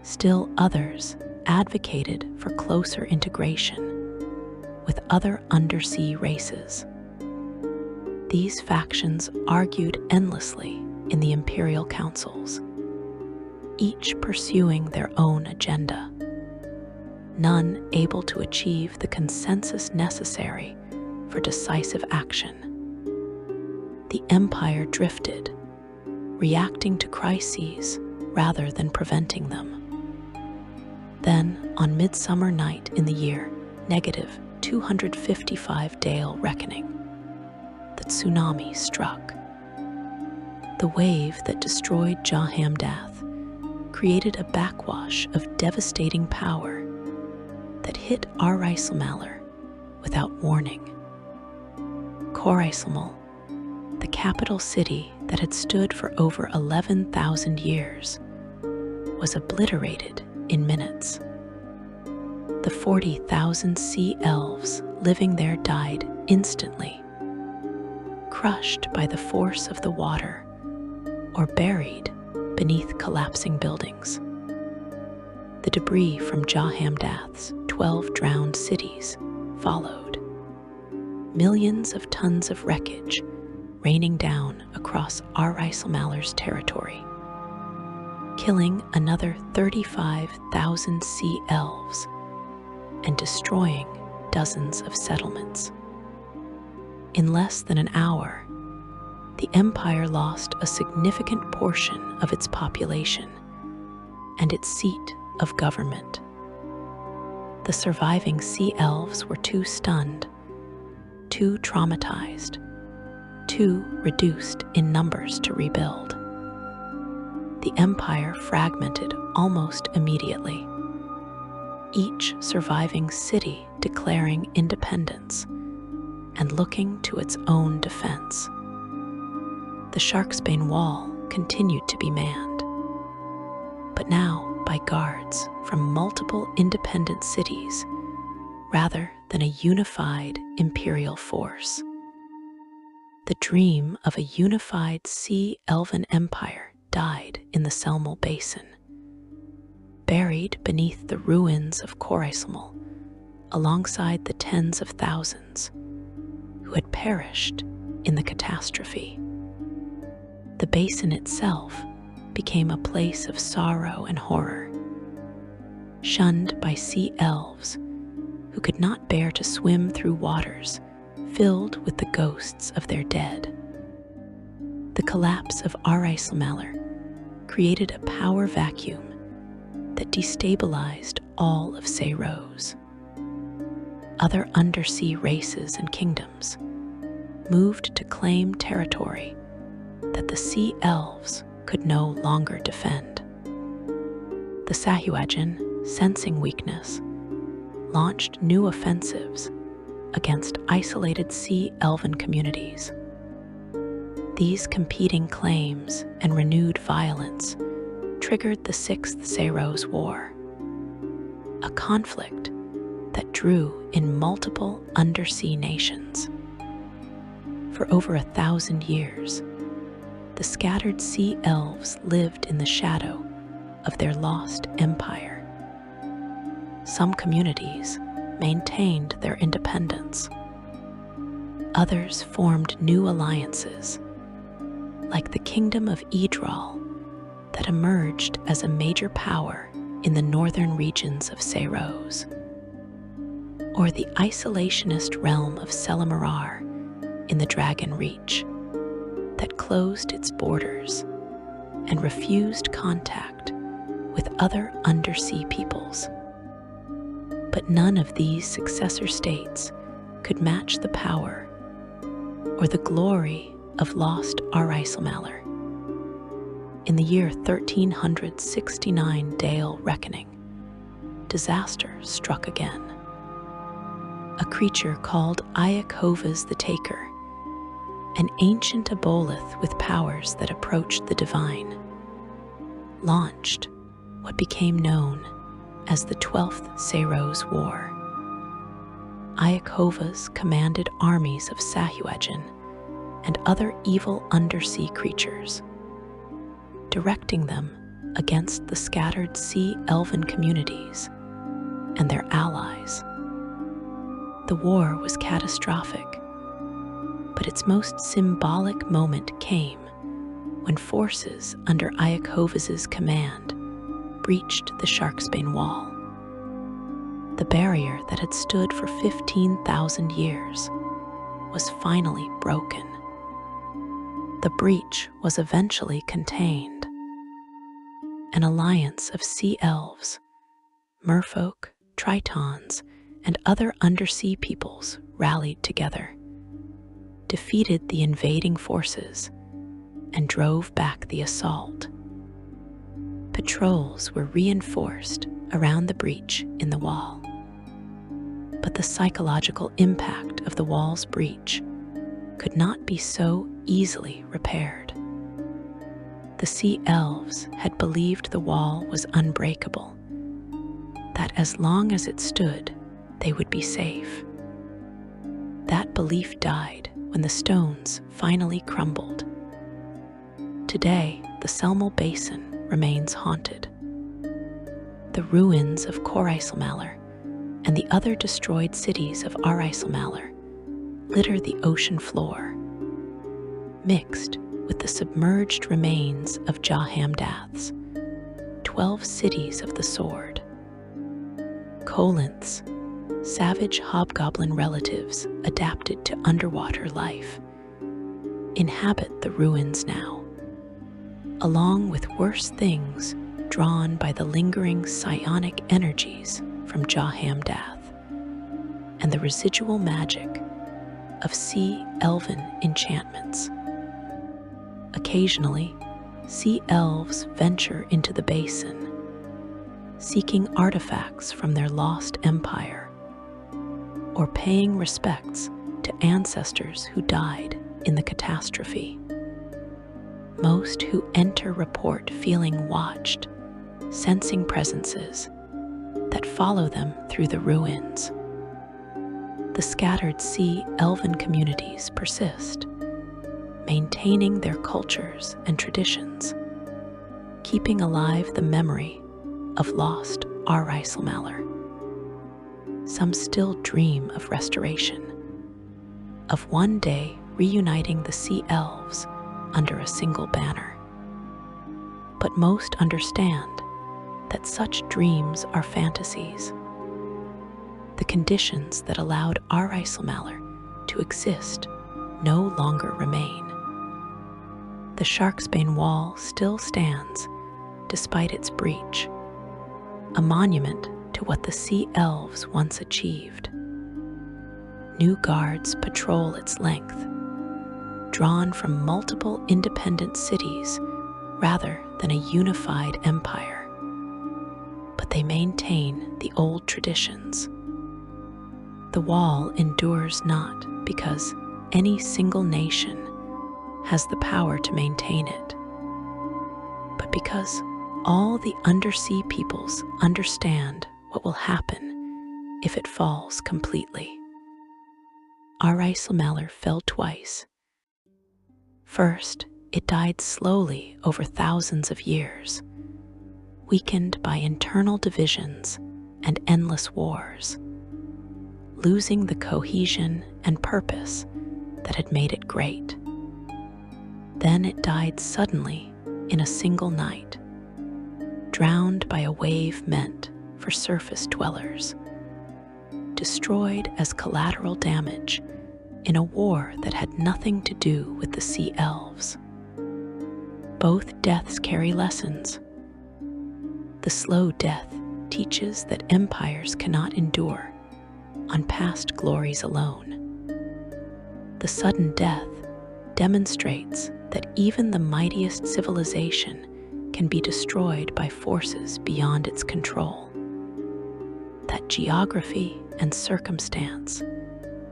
Still others advocated for closer integration with other undersea races. These factions argued endlessly in the imperial councils, each pursuing their own agenda, none able to achieve the consensus necessary for decisive action. The empire drifted, reacting to crises rather than preventing them. Then, on Midsummer Night in the year -255 Dale Reckoning, the tsunami struck. The wave that destroyed Jahamdath created a backwash of devastating power that hit Arkhosia without warning. Arkhosia, the capital city that had stood for over 11,000 years, was obliterated in minutes. The 40,000 sea elves living there died instantly, crushed by the force of the water or buried beneath collapsing buildings. The debris from Jahamdath's 12 drowned cities followed, millions of tons of wreckage raining down across Arkhosia territory, killing another 35,000 sea elves and destroying dozens of settlements. In less than an hour, the empire lost a significant portion of its population and its seat of government. The surviving sea elves were too stunned, too traumatized, too reduced in numbers to rebuild. The empire fragmented almost immediately, each surviving city declaring independence and looking to its own defense. The Sharksbane Wall continued to be manned, but now by guards from multiple independent cities rather than a unified imperial force. The dream of a unified sea elven empire died in the Selmal Basin, buried beneath the ruins of Korismal, alongside the tens of thousands who had perished in the catastrophe. The basin itself became a place of sorrow and horror, shunned by sea elves who could not bear to swim through waters filled with the ghosts of their dead. The collapse of Arkhosia created a power vacuum that destabilized all of Seyros. Other undersea races and kingdoms moved to claim territory that the sea elves could no longer defend. The Sahuagin, sensing weakness, launched new offensives against isolated sea elven communities. These competing claims and renewed violence triggered the Sixth Seyros War, a conflict that drew in multiple undersea nations. For over 1,000 years, the scattered sea elves lived in the shadow of their lost empire. Some communities maintained their independence. Others formed new alliances, like the Kingdom of Idral, that emerged as a major power in the northern regions of Seyros, or the isolationist realm of Selamarar in the Dragon Reach, that closed its borders and refused contact with other undersea peoples. But none of these successor states could match the power or the glory of lost Arkhosia. In the year 1369 Dale Reckoning, disaster struck again. A creature called Arkhosia the Taker, an ancient aboleth with powers that approached the divine, launched what became known as the 12th Seyros War. Arkhosia commanded armies of Sahuagin and other evil undersea creatures, directing them against the scattered sea elven communities and their allies. The war was catastrophic, but its most symbolic moment came when forces under Arkhosia's command breached the Sharksbane Wall. The barrier that had stood for 15,000 years was finally broken. The breach was eventually contained. An alliance of sea elves, merfolk, tritons, and other undersea peoples rallied together, defeated the invading forces, and drove back the assault. Patrols were reinforced around the breach in the wall. But the psychological impact of the wall's breach could not be so easily repaired. The sea elves had believed the wall was unbreakable, that as long as it stood, they would be safe. That belief died when the stones finally crumbled. Today, the Selmal Basin remains haunted. The ruins of Korismal and the other destroyed cities of Arkhosia litter the ocean floor, mixed with the submerged remains of Jahamdath's 12 cities of the sword. Kolinth's savage hobgoblin relatives adapted to underwater life, inhabit the ruins now, along with worse things drawn by the lingering psionic energies from Jahamdath and the residual magic of sea elven enchantments. Occasionally, sea elves venture into the basin, seeking artifacts from their lost empire, or paying respects to ancestors who died in the catastrophe. Most who enter report feeling watched, sensing presences that follow them through the ruins. The scattered sea elven communities persist, maintaining their cultures and traditions, keeping alive the memory of lost Arkhosia. Some still dream of restoration, of one day reuniting the sea elves under a single banner. But most understand that such dreams are fantasies. The conditions that allowed Arkhosia to exist no longer remain. The Sharksbane Wall still stands despite its breach, a monument to what the sea elves once achieved. New guards patrol its length, drawn from multiple independent cities rather than a unified empire. But they maintain the old traditions. The wall endures not because any single nation has the power to maintain it, but because all the undersea peoples understand what will happen if it falls completely. Arkhosia fell twice. First, it died slowly over thousands of years, weakened by internal divisions and endless wars, losing the cohesion and purpose that had made it great. Then it died suddenly in a single night, drowned by a wave meant for surface dwellers, destroyed as collateral damage in a war that had nothing to do with the sea elves. Both deaths carry lessons. The slow death teaches that empires cannot endure on past glories alone. The sudden death demonstrates that even the mightiest civilization can be destroyed by forces beyond its control, that geography and circumstance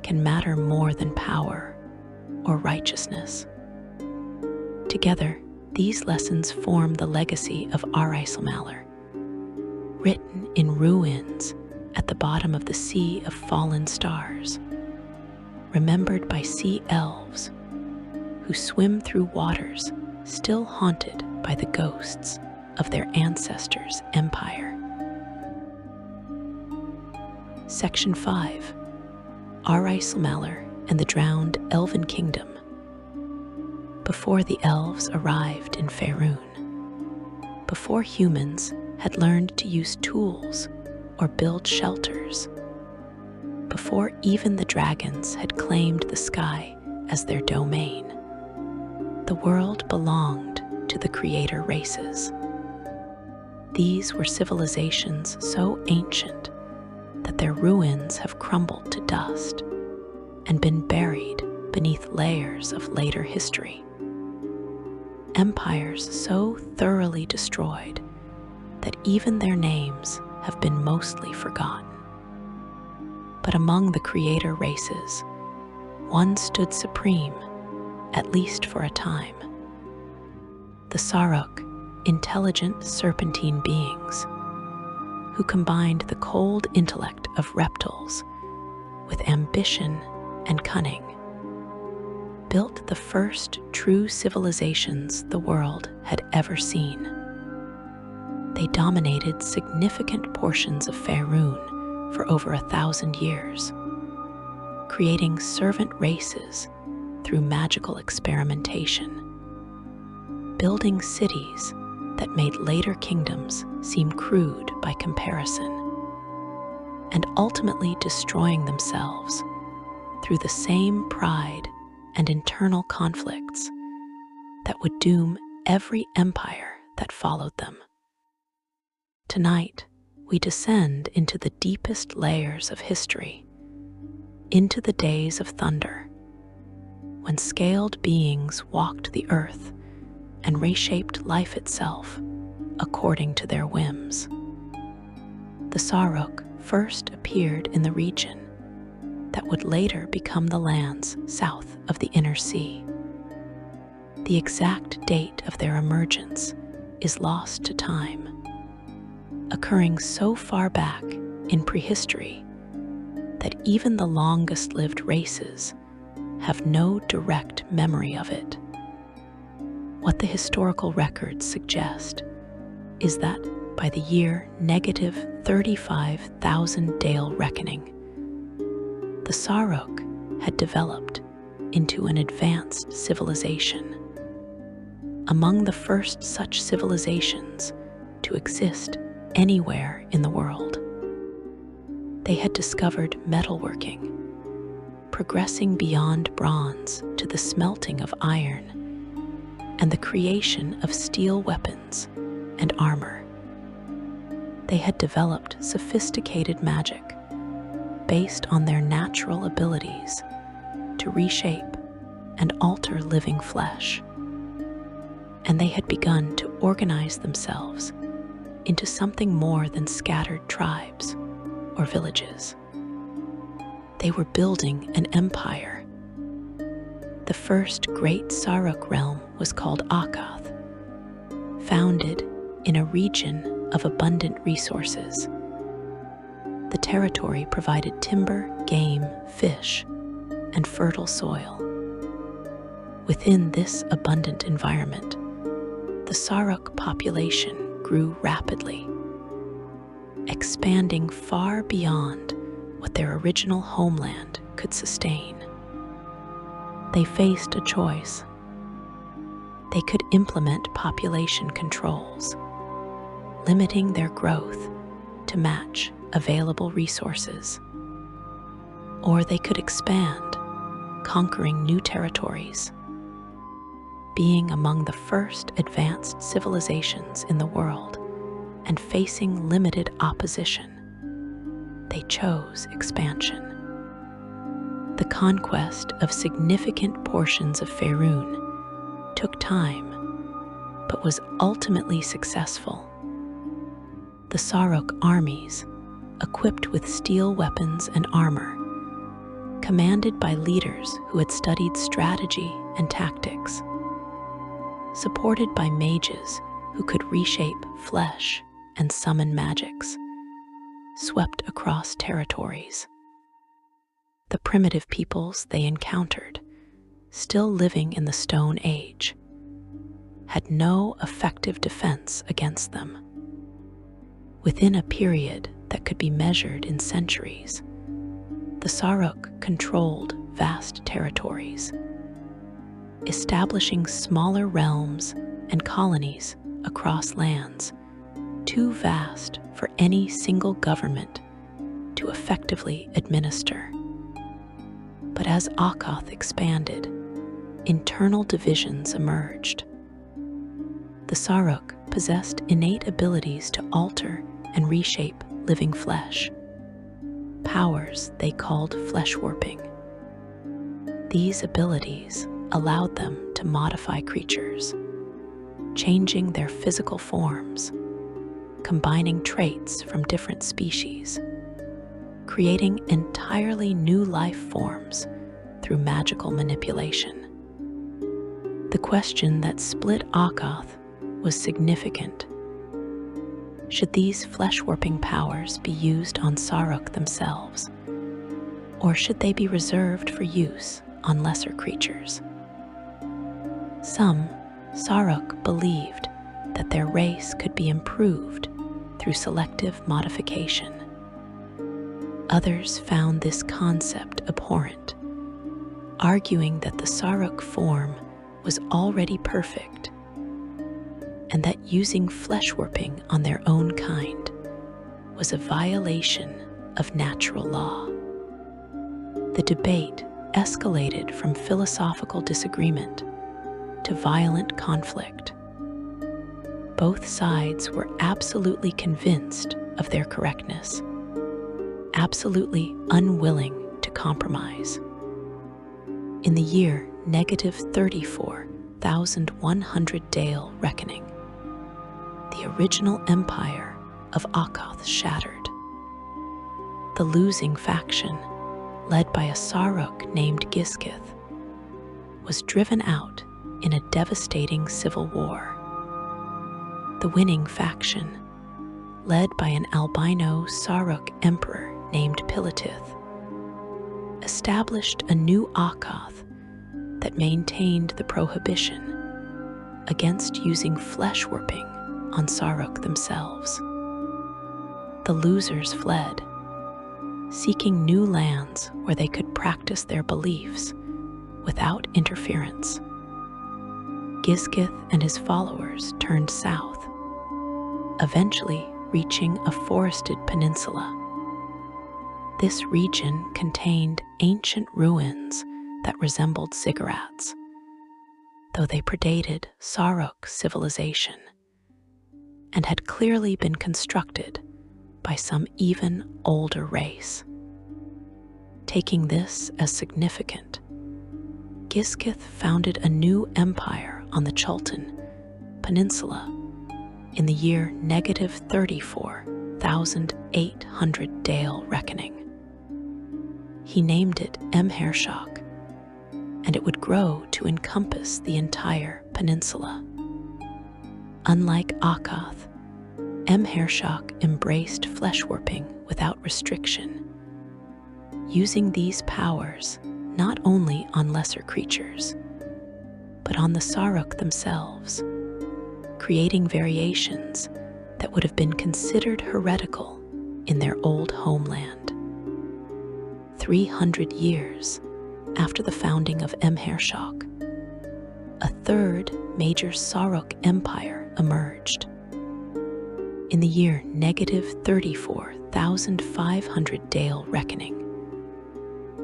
can matter more than power or righteousness. Together, these lessons form the legacy of Arkhosia, written in ruins at the bottom of the sea of fallen stars, remembered by sea elves who swim through waters still haunted by the ghosts of their ancestors' empire. Section 5. Arkhosia and the Drowned Elven Kingdom. Before the elves arrived in Faerun, before humans had learned to use tools or build shelters, before even the dragons had claimed the sky as their domain, the world belonged to the creator races. These were civilizations so ancient that their ruins have crumbled to dust and been buried beneath layers of later history. Empires so thoroughly destroyed that even their names have been mostly forgotten. But among the creator races, one stood supreme, at least for a time. The Saruk, intelligent serpentine beings, who combined the cold intellect of reptiles with ambition and cunning, built the first true civilizations the world had ever seen. They dominated significant portions of Faerun for over 1,000 years, creating servant races through magical experimentation, building cities that made later kingdoms seem crude by comparison, and ultimately destroying themselves through the same pride and internal conflicts that would doom every empire that followed them. Tonight, we descend into the deepest layers of history, into the days of thunder, when scaled beings walked the earth and reshaped life itself according to their whims. The Sarok first appeared in the region that would later become the lands south of the Inner Sea. The exact date of their emergence is lost to time, occurring so far back in prehistory that even the longest-lived races have no direct memory of it. What the historical records suggest is that by the year negative 35,000 Dale reckoning, the Sarok had developed into an advanced civilization, among the first such civilizations to exist anywhere in the world. They had discovered metalworking, progressing beyond bronze to the smelting of iron and the creation of steel weapons and armor. They had developed sophisticated magic based on their natural abilities to reshape and alter living flesh. And they had begun to organize themselves into something more than scattered tribes or villages. They were building an empire. The first great Sarok realm was called Akkath, founded in a region of abundant resources. The territory provided timber, game, fish, and fertile soil. Within this abundant environment, the Sarok population grew rapidly, expanding far beyond what their original homeland could sustain. They faced a choice. They could implement population controls, limiting their growth to match available resources. Or they could expand, conquering new territories. Being among the first advanced civilizations in the world and facing limited opposition, they chose expansion. The conquest of significant portions of Faerun took time, but was ultimately successful. The Sarok armies, equipped with steel weapons and armor, commanded by leaders who had studied strategy and tactics, supported by mages who could reshape flesh and summon magics, swept across territories. The primitive peoples they encountered, still living in the Stone Age, had no effective defense against them. Within a period that could be measured in centuries, the Sarok controlled vast territories, establishing smaller realms and colonies across lands too vast for any single government to effectively administer. But as Akkath expanded, internal divisions emerged. The Sarok possessed innate abilities to alter and reshape living flesh, powers they called flesh warping. These abilities allowed them to modify creatures, changing their physical forms, combining traits from different species, creating entirely new life forms through magical manipulation. The question that split Akkath was significant. Should these flesh-warping powers be used on Sarok themselves, or should they be reserved for use on lesser creatures? Some Sarok believed that their race could be improved through selective modification. Others found this concept abhorrent, arguing that the Sarok form was already perfect and that using flesh warping on their own kind was a violation of natural law. The debate escalated from philosophical disagreement to violent conflict. Both sides were absolutely convinced of their correctness, absolutely unwilling to compromise. In the year -34,100 Dale reckoning, the original empire of Arkhosia shattered. The losing faction, led by a Saruk named Giscith, was driven out in a devastating civil war. The winning faction, led by an albino Saruk emperor named Pilatith, established a new Arkhosia that maintained the prohibition against using flesh-warping on Saruk themselves. The losers fled, seeking new lands where they could practice their beliefs without interference. Giscith and his followers turned south, eventually reaching a forested peninsula. This region contained ancient ruins that resembled ziggurats, though they predated Saruk civilization and had clearly been constructed by some even older race. Taking this as significant, Giscith founded a new empire on the Chultan Peninsula in the year -34,800 Dale reckoning. He named it Emhershok, and it would grow to encompass the entire peninsula. Unlike Arkhosia, Emhershok embraced flesh-warping without restriction, using these powers not only on lesser creatures, but on the Saruk themselves, creating variations that would have been considered heretical in their old homeland. 300 years after the founding of Emhershok, a third major Saruk empire emerged. In the year -34,500 Dale reckoning,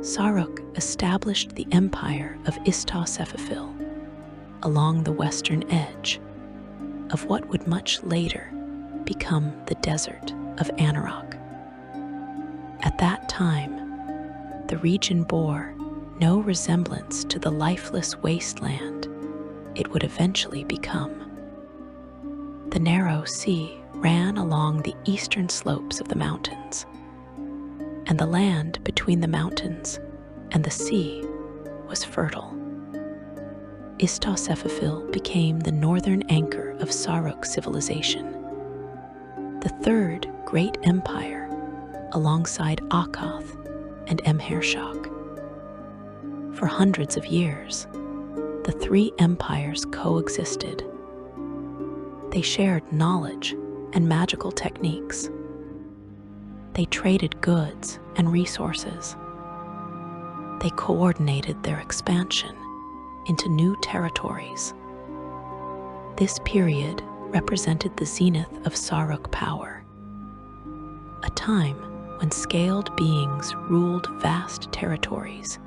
Saruk established the empire of Istah-Sephafil along the western edge of what would much later become the desert of Anarok. At that time, the region bore no resemblance to the lifeless wasteland it would eventually become. The narrow sea ran along the eastern slopes of the mountains, and the land between the mountains and the sea was fertile. Istah-Sephafil became the northern anchor of Saruk civilization, the third great empire alongside Arkhosia and Emhershok. For hundreds of years, the three empires coexisted. They shared knowledge and magical techniques. They traded goods and resources. They coordinated their expansion into new territories. This period represented the zenith of Saruk power, a time when scaled beings ruled vast territories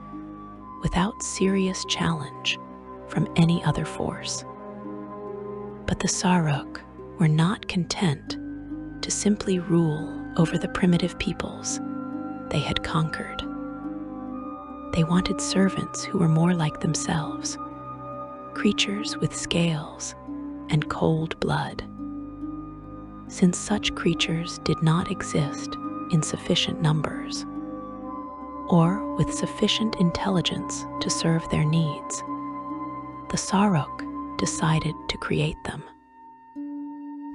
without serious challenge from any other force. But the Saruk were not content to simply rule over the primitive peoples they had conquered. They wanted servants who were more like themselves, creatures with scales and cold blood. Since such creatures did not exist in sufficient numbers, or with sufficient intelligence to serve their needs, the Saruk decided to create them.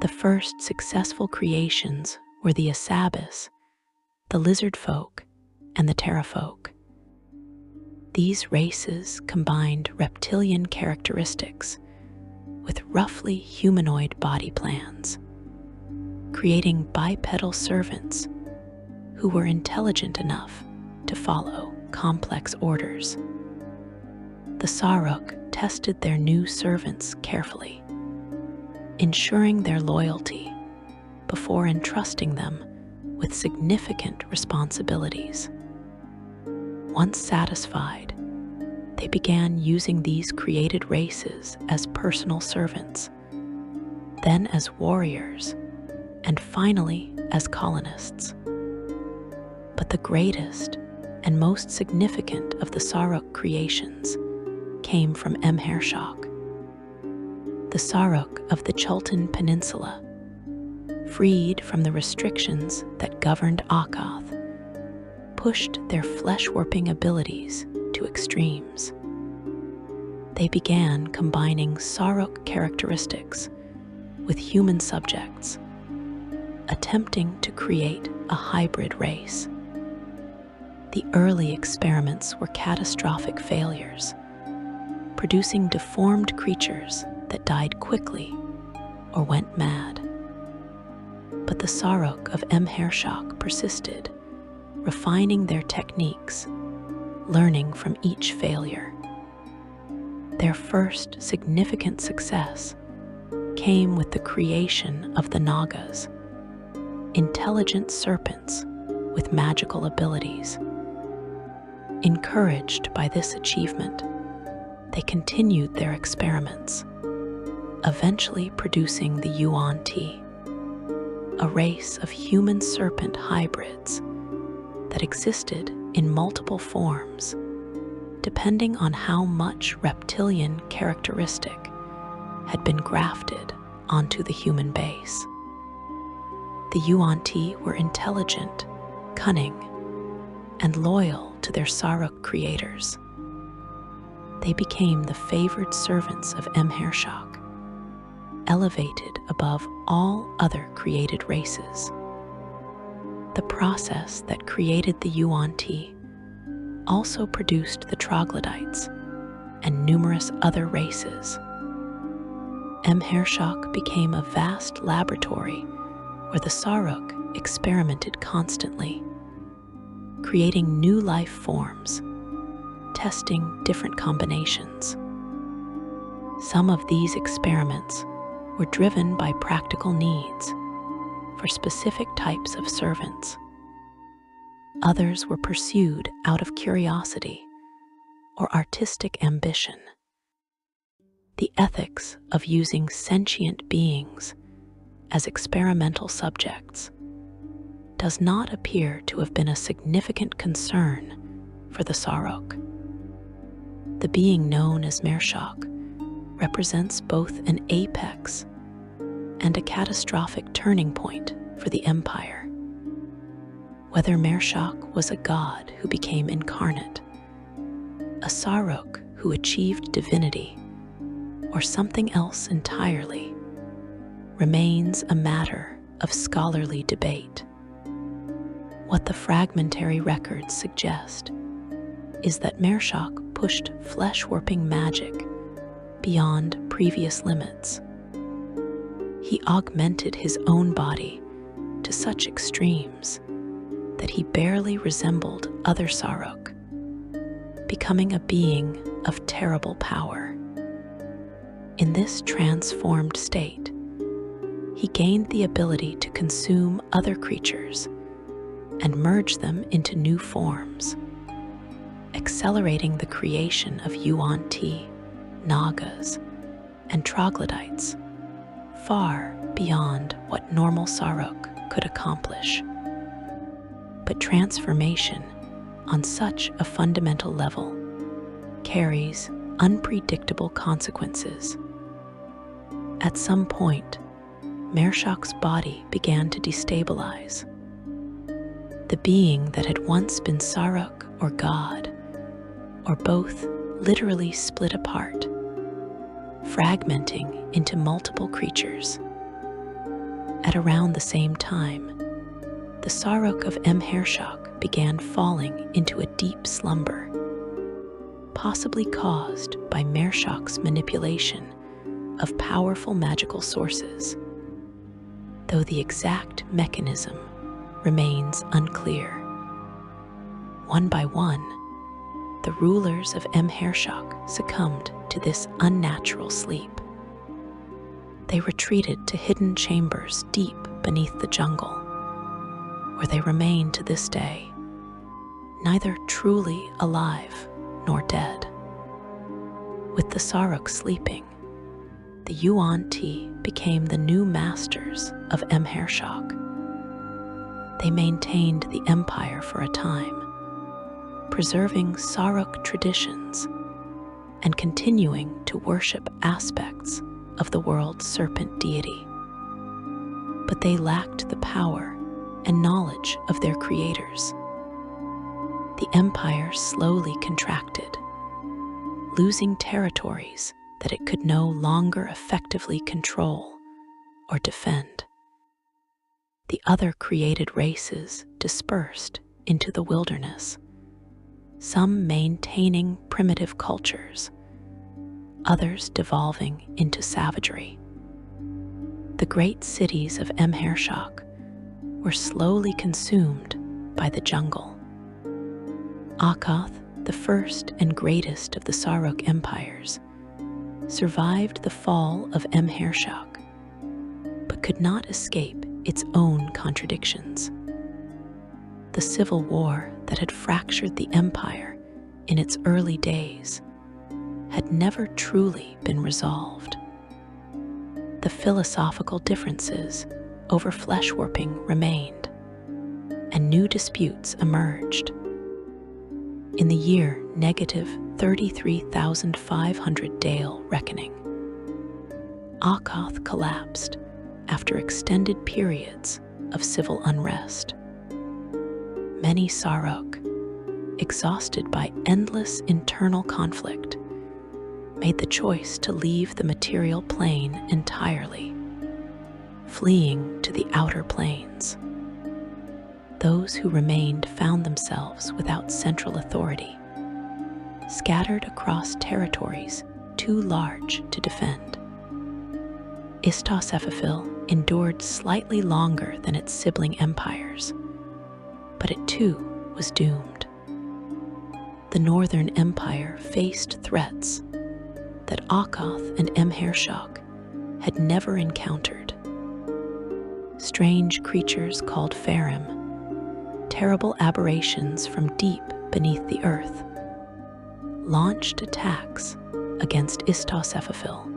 The first successful creations were the Asabas, the lizard folk, and the terrafolk. These races combined reptilian characteristics with roughly humanoid body plans, creating bipedal servants who were intelligent enough to follow complex orders. The Saruk tested their new servants carefully, ensuring their loyalty before entrusting them with significant responsibilities. Once satisfied, they began using these created races as personal servants, then as warriors, and finally as colonists. But the greatest and most significant of the Saruk creations came from Emhershok, the Saruk of the Chultan Peninsula, freed from the restrictions that governed Akkath, pushed their flesh-warping abilities to extremes. They began combining Saruk characteristics with human subjects, attempting to create a hybrid race. The early experiments were catastrophic failures, producing deformed creatures that died quickly or went mad. But the Saruk of Emhershok persisted, refining their techniques, learning from each failure. Their first significant success came with the creation of the Nagas, intelligent serpents with magical abilities. Encouraged by this achievement, they continued their experiments, eventually producing the Yuan-Ti, a race of human serpent hybrids that existed in multiple forms, depending on how much reptilian characteristic had been grafted onto the human base. The Yuan-Ti were intelligent, cunning, and loyal to their Saruk creators. They became the favored servants of Emhershok, elevated above all other created races. The process that created the Yuan-Ti also produced the troglodytes and numerous other races. Emhershok became a vast laboratory where the Saruk experimented constantly, creating new life forms, testing different combinations. Some of these experiments were driven by practical needs for specific types of servants. Others were pursued out of curiosity or artistic ambition. The ethics of using sentient beings as experimental subjects does not appear to have been a significant concern for the Saruk. The being known as Mershok represents both an apex and a catastrophic turning point for the Empire. Whether Mershok was a god who became incarnate, a Saruk who achieved divinity, or something else entirely, remains a matter of scholarly debate. What the fragmentary records suggest is that Mershok pushed flesh-warping magic beyond previous limits. He augmented his own body to such extremes that he barely resembled other Saruk, becoming a being of terrible power. In this transformed state, he gained the ability to consume other creatures and merge them into new forms, accelerating the creation of Yuan-Ti, Nagas, and troglodytes far beyond what normal Saruk could accomplish. But transformation on such a fundamental level carries unpredictable consequences. At some point, Mershok's body began to destabilize. The being that had once been Saruk or God, or both, literally split apart, fragmenting into multiple creatures. At around the same time, the Saruk of Emhershok began falling into a deep slumber, possibly caused by Mershok's manipulation of powerful magical sources, though the exact mechanism remains unclear. One by one, the rulers of Emhershok succumbed to this unnatural sleep. They retreated to hidden chambers deep beneath the jungle, where they remain to this day, neither truly alive nor dead. With the Saruk sleeping, the Yuan-Ti became the new masters of Emhershok. They maintained the empire for a time, preserving Saruk traditions and continuing to worship aspects of the world's serpent deity. But they lacked the power and knowledge of their creators. The empire slowly contracted, losing territories that it could no longer effectively control or defend. The other created races dispersed into the wilderness, some maintaining primitive cultures, others devolving into savagery. The great cities of Emhershok were slowly consumed by the jungle. Akkoth, the first and greatest of the Saruk empires, survived the fall of Emhershok, but could not escape its own contradictions. The civil war that had fractured the empire in its early days had never truly been resolved. The philosophical differences over flesh warping remained, and new disputes emerged. In the year -33,500 Dale reckoning, Akkoth collapsed after extended periods of civil unrest. Many Saruk, exhausted by endless internal conflict, made the choice to leave the material plane entirely, fleeing to the outer planes. Those who remained found themselves without central authority, scattered across territories too large to defend. Istosefafil endured slightly longer than its sibling empires, but it too was doomed. The Northern Empire faced threats that Akkoth and Emhershok had never encountered. Strange creatures called Farim, terrible aberrations from deep beneath the earth, launched attacks against Istosefafil.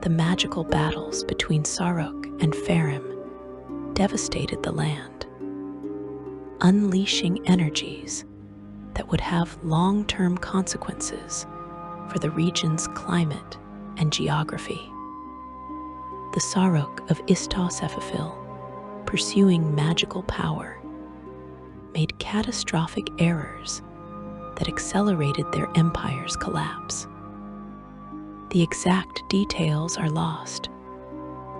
The magical battles between Saruk and Farim devastated the land, unleashing energies that would have long-term consequences for the region's climate and geography. The Saruk of Istosefafil, pursuing magical power, made catastrophic errors that accelerated their empire's collapse. The exact details are lost,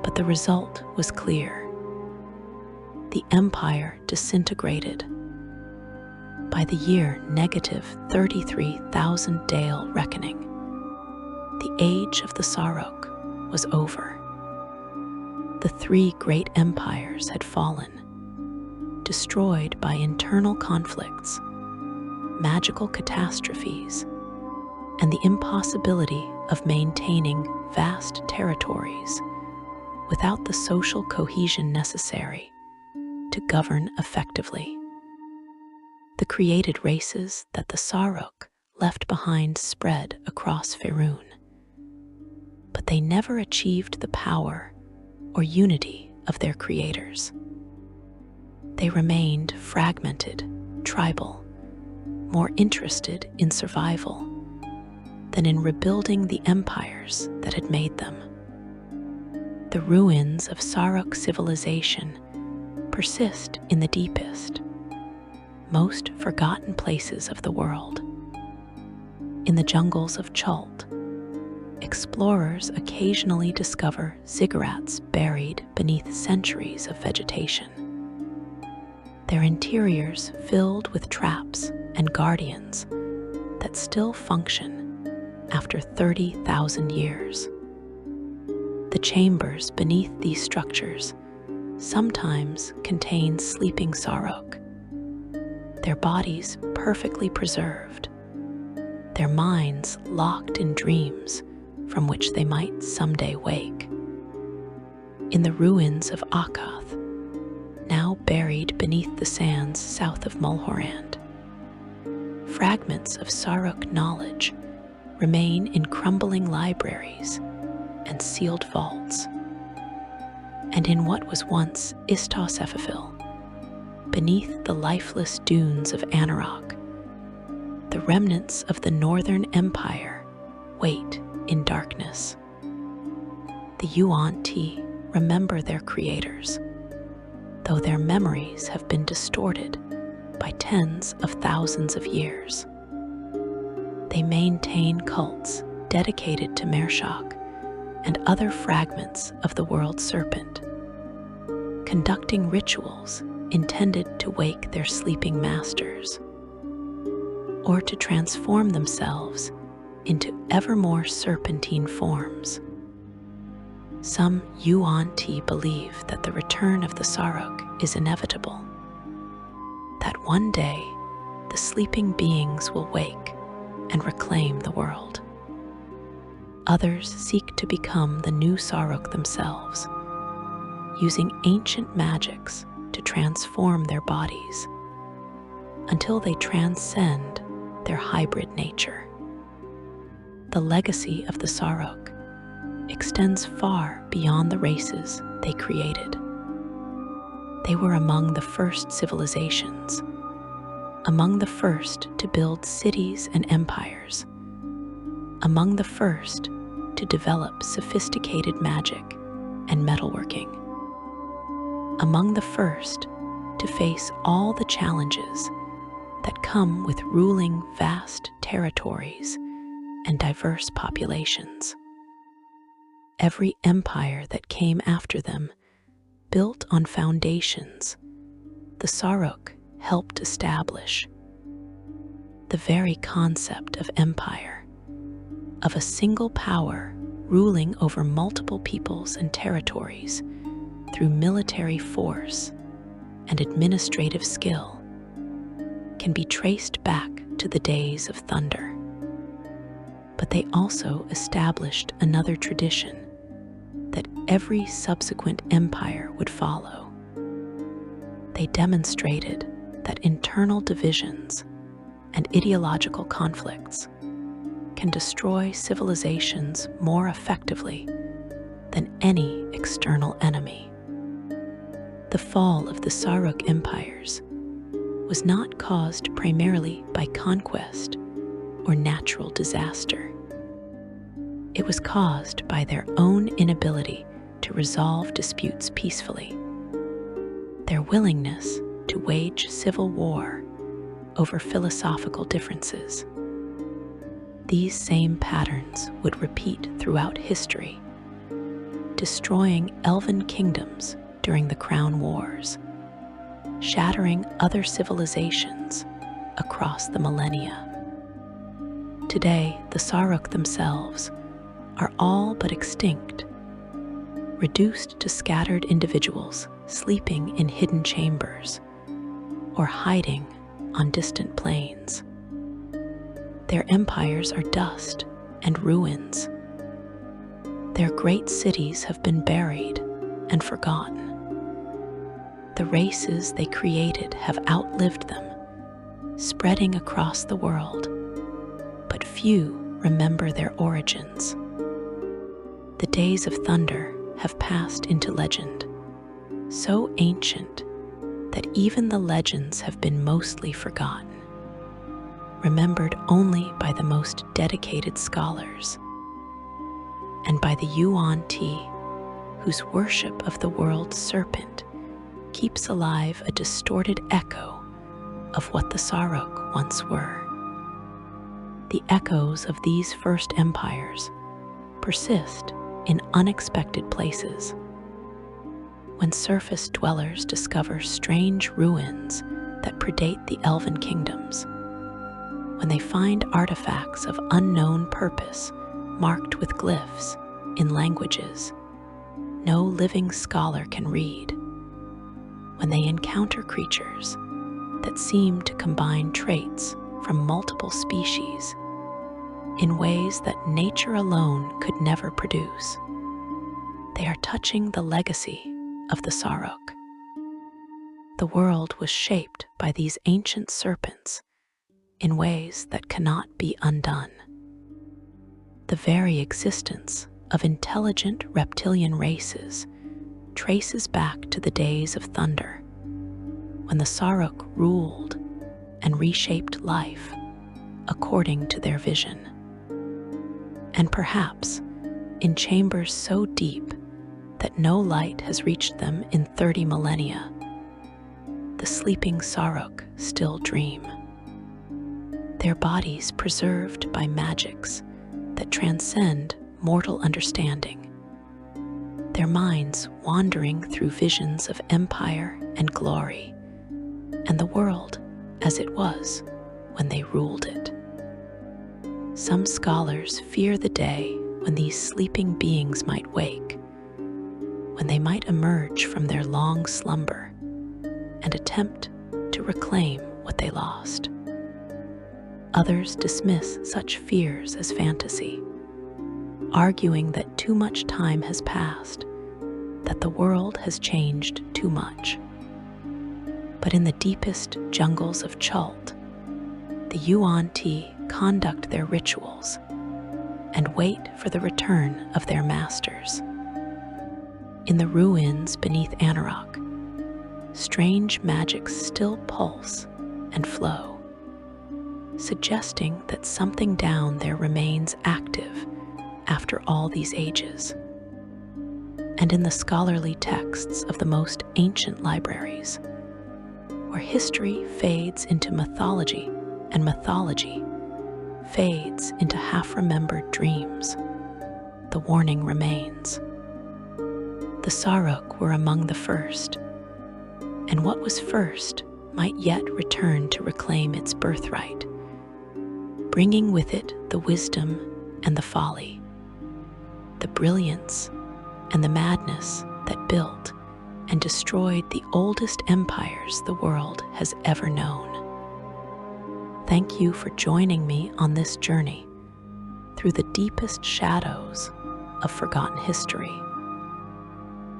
but the result was clear. The empire disintegrated. By the year -33,000 Dale reckoning, the age of the Saruk was over. The three great empires had fallen, destroyed by internal conflicts, magical catastrophes, and the impossibility of maintaining vast territories without the social cohesion necessary to govern effectively. The created races that the Saruk left behind spread across Faerun, but they never achieved the power or unity of their creators. They remained fragmented, tribal, more interested in survival than in rebuilding the empires that had made them. The ruins of Saruk civilization persist in the deepest, most forgotten places of the world. In the jungles of Chult, explorers occasionally discover ziggurats buried beneath centuries of vegetation, their interiors filled with traps and guardians that still function after 30,000 years. The chambers beneath these structures sometimes contain sleeping Saruk, their bodies perfectly preserved, their minds locked in dreams from which they might someday wake. In the ruins of Akkoth, now buried beneath the sands south of Mulhorand, fragments of Saruk knowledge remain in crumbling libraries and sealed vaults. And in what was once Istos Ephafil, beneath the lifeless dunes of Anarok, the remnants of the Northern Empire wait in darkness. The Yuan-Ti remember their creators, though their memories have been distorted by tens of thousands of years. They maintain cults dedicated to Mershak and other fragments of the world serpent, conducting rituals intended to wake their sleeping masters, or to transform themselves into ever more serpentine forms. Some Yuan-Ti believe that the return of the Saruk is inevitable, that one day the sleeping beings will wake and reclaim the world. Others seek to become the new Saruk themselves, using ancient magics to transform their bodies until they transcend their hybrid nature. The legacy of the Saruk extends far beyond the races they created. They were among the first civilizations, among the first to build cities and empires, among the first to develop sophisticated magic and metalworking, among the first to face all the challenges that come with ruling vast territories and diverse populations. Every empire that came after them built on foundations the Saruk helped establish. The very concept of empire, of a single power ruling over multiple peoples and territories through military force and administrative skill, can be traced back to the days of thunder. But they also established another tradition that every subsequent empire would follow. They demonstrated that internal divisions and ideological conflicts can destroy civilizations more effectively than any external enemy. The fall of the Saruk empires was not caused primarily by conquest or natural disaster. It was caused by their own inability to resolve disputes peacefully, their willingness to wage civil war over philosophical differences. These same patterns would repeat throughout history, destroying elven kingdoms during the Crown Wars, shattering other civilizations across the millennia. Today, the Saruk themselves are all but extinct, reduced to scattered individuals sleeping in hidden chambers or hiding on distant plains. Their empires are dust and ruins. Their great cities have been buried and forgotten. The races they created have outlived them, spreading across the world, but few remember their origins. The days of thunder have passed into legend, so ancient that even the legends have been mostly forgotten, remembered only by the most dedicated scholars, and by the Yuan-Ti, whose worship of the world serpent keeps alive a distorted echo of what the Saruk once were. The echoes of these first empires persist in unexpected places. When surface dwellers discover strange ruins that predate the elven kingdoms, when they find artifacts of unknown purpose marked with glyphs in languages no living scholar can read, when they encounter creatures that seem to combine traits from multiple species in ways that nature alone could never produce, they are touching the legacy of the Saruk. The world was shaped by these ancient serpents in ways that cannot be undone. The very existence of intelligent reptilian races traces back to the days of thunder, when the Saruk ruled and reshaped life according to their vision. And perhaps in chambers so deep that no light has reached them in 30 millennia, the sleeping Saruk still dream, their bodies preserved by magics that transcend mortal understanding, their minds wandering through visions of empire and glory, and the world as it was when they ruled it. Some scholars fear the day when these sleeping beings might wake, when they might emerge from their long slumber and attempt to reclaim what they lost. Others dismiss such fears as fantasy, arguing that too much time has passed, that the world has changed too much. But in the deepest jungles of Chult, the Yuan-Ti conduct their rituals and wait for the return of their masters. In the ruins beneath Anarok, strange magics still pulse and flow, suggesting that something down there remains active after all these ages. And in the scholarly texts of the most ancient libraries, where history fades into mythology and mythology fades into half-remembered dreams, the warning remains. The Saruk were among the first, and what was first might yet return to reclaim its birthright, bringing with it the wisdom and the folly, the brilliance and the madness that built and destroyed the oldest empires the world has ever known. Thank you for joining me on this journey through the deepest shadows of forgotten history.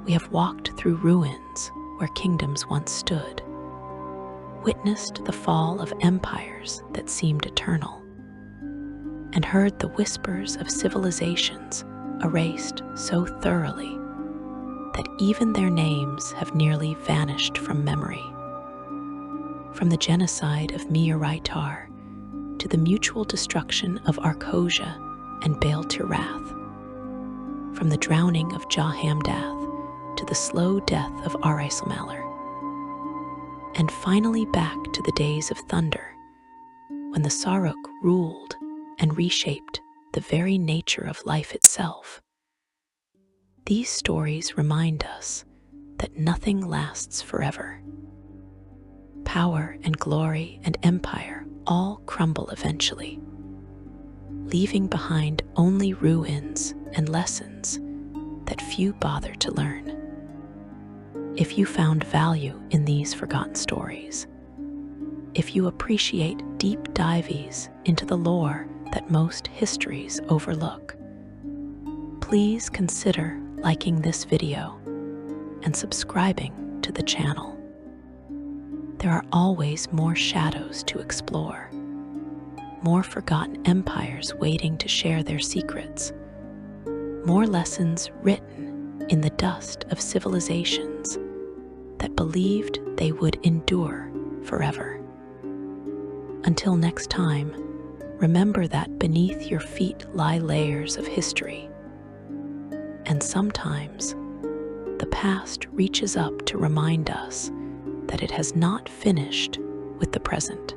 We have walked through ruins where kingdoms once stood, witnessed the fall of empires that seemed eternal, and heard the whispers of civilizations erased so thoroughly that even their names have nearly vanished from memory. From the genocide of Mi'uraitar to the mutual destruction of Arkhosia and Baal Tirath, from the drowning of Jahamdath to the slow death of Ariselmaler, and finally back to the days of thunder, when the Saruk ruled and reshaped the very nature of life itself. These stories remind us that nothing lasts forever. Power and glory and empire all crumble eventually, leaving behind only ruins and lessons that few bother to learn. If you found value in these forgotten stories, if you appreciate deep dives into the lore that most histories overlook, please consider liking this video and subscribing to the channel. There are always more shadows to explore, more forgotten empires waiting to share their secrets, more lessons written in the dust of civilizations that believed they would endure forever. Until next time, remember that beneath your feet lie layers of history, and sometimes the past reaches up to remind us that it has not finished with the present.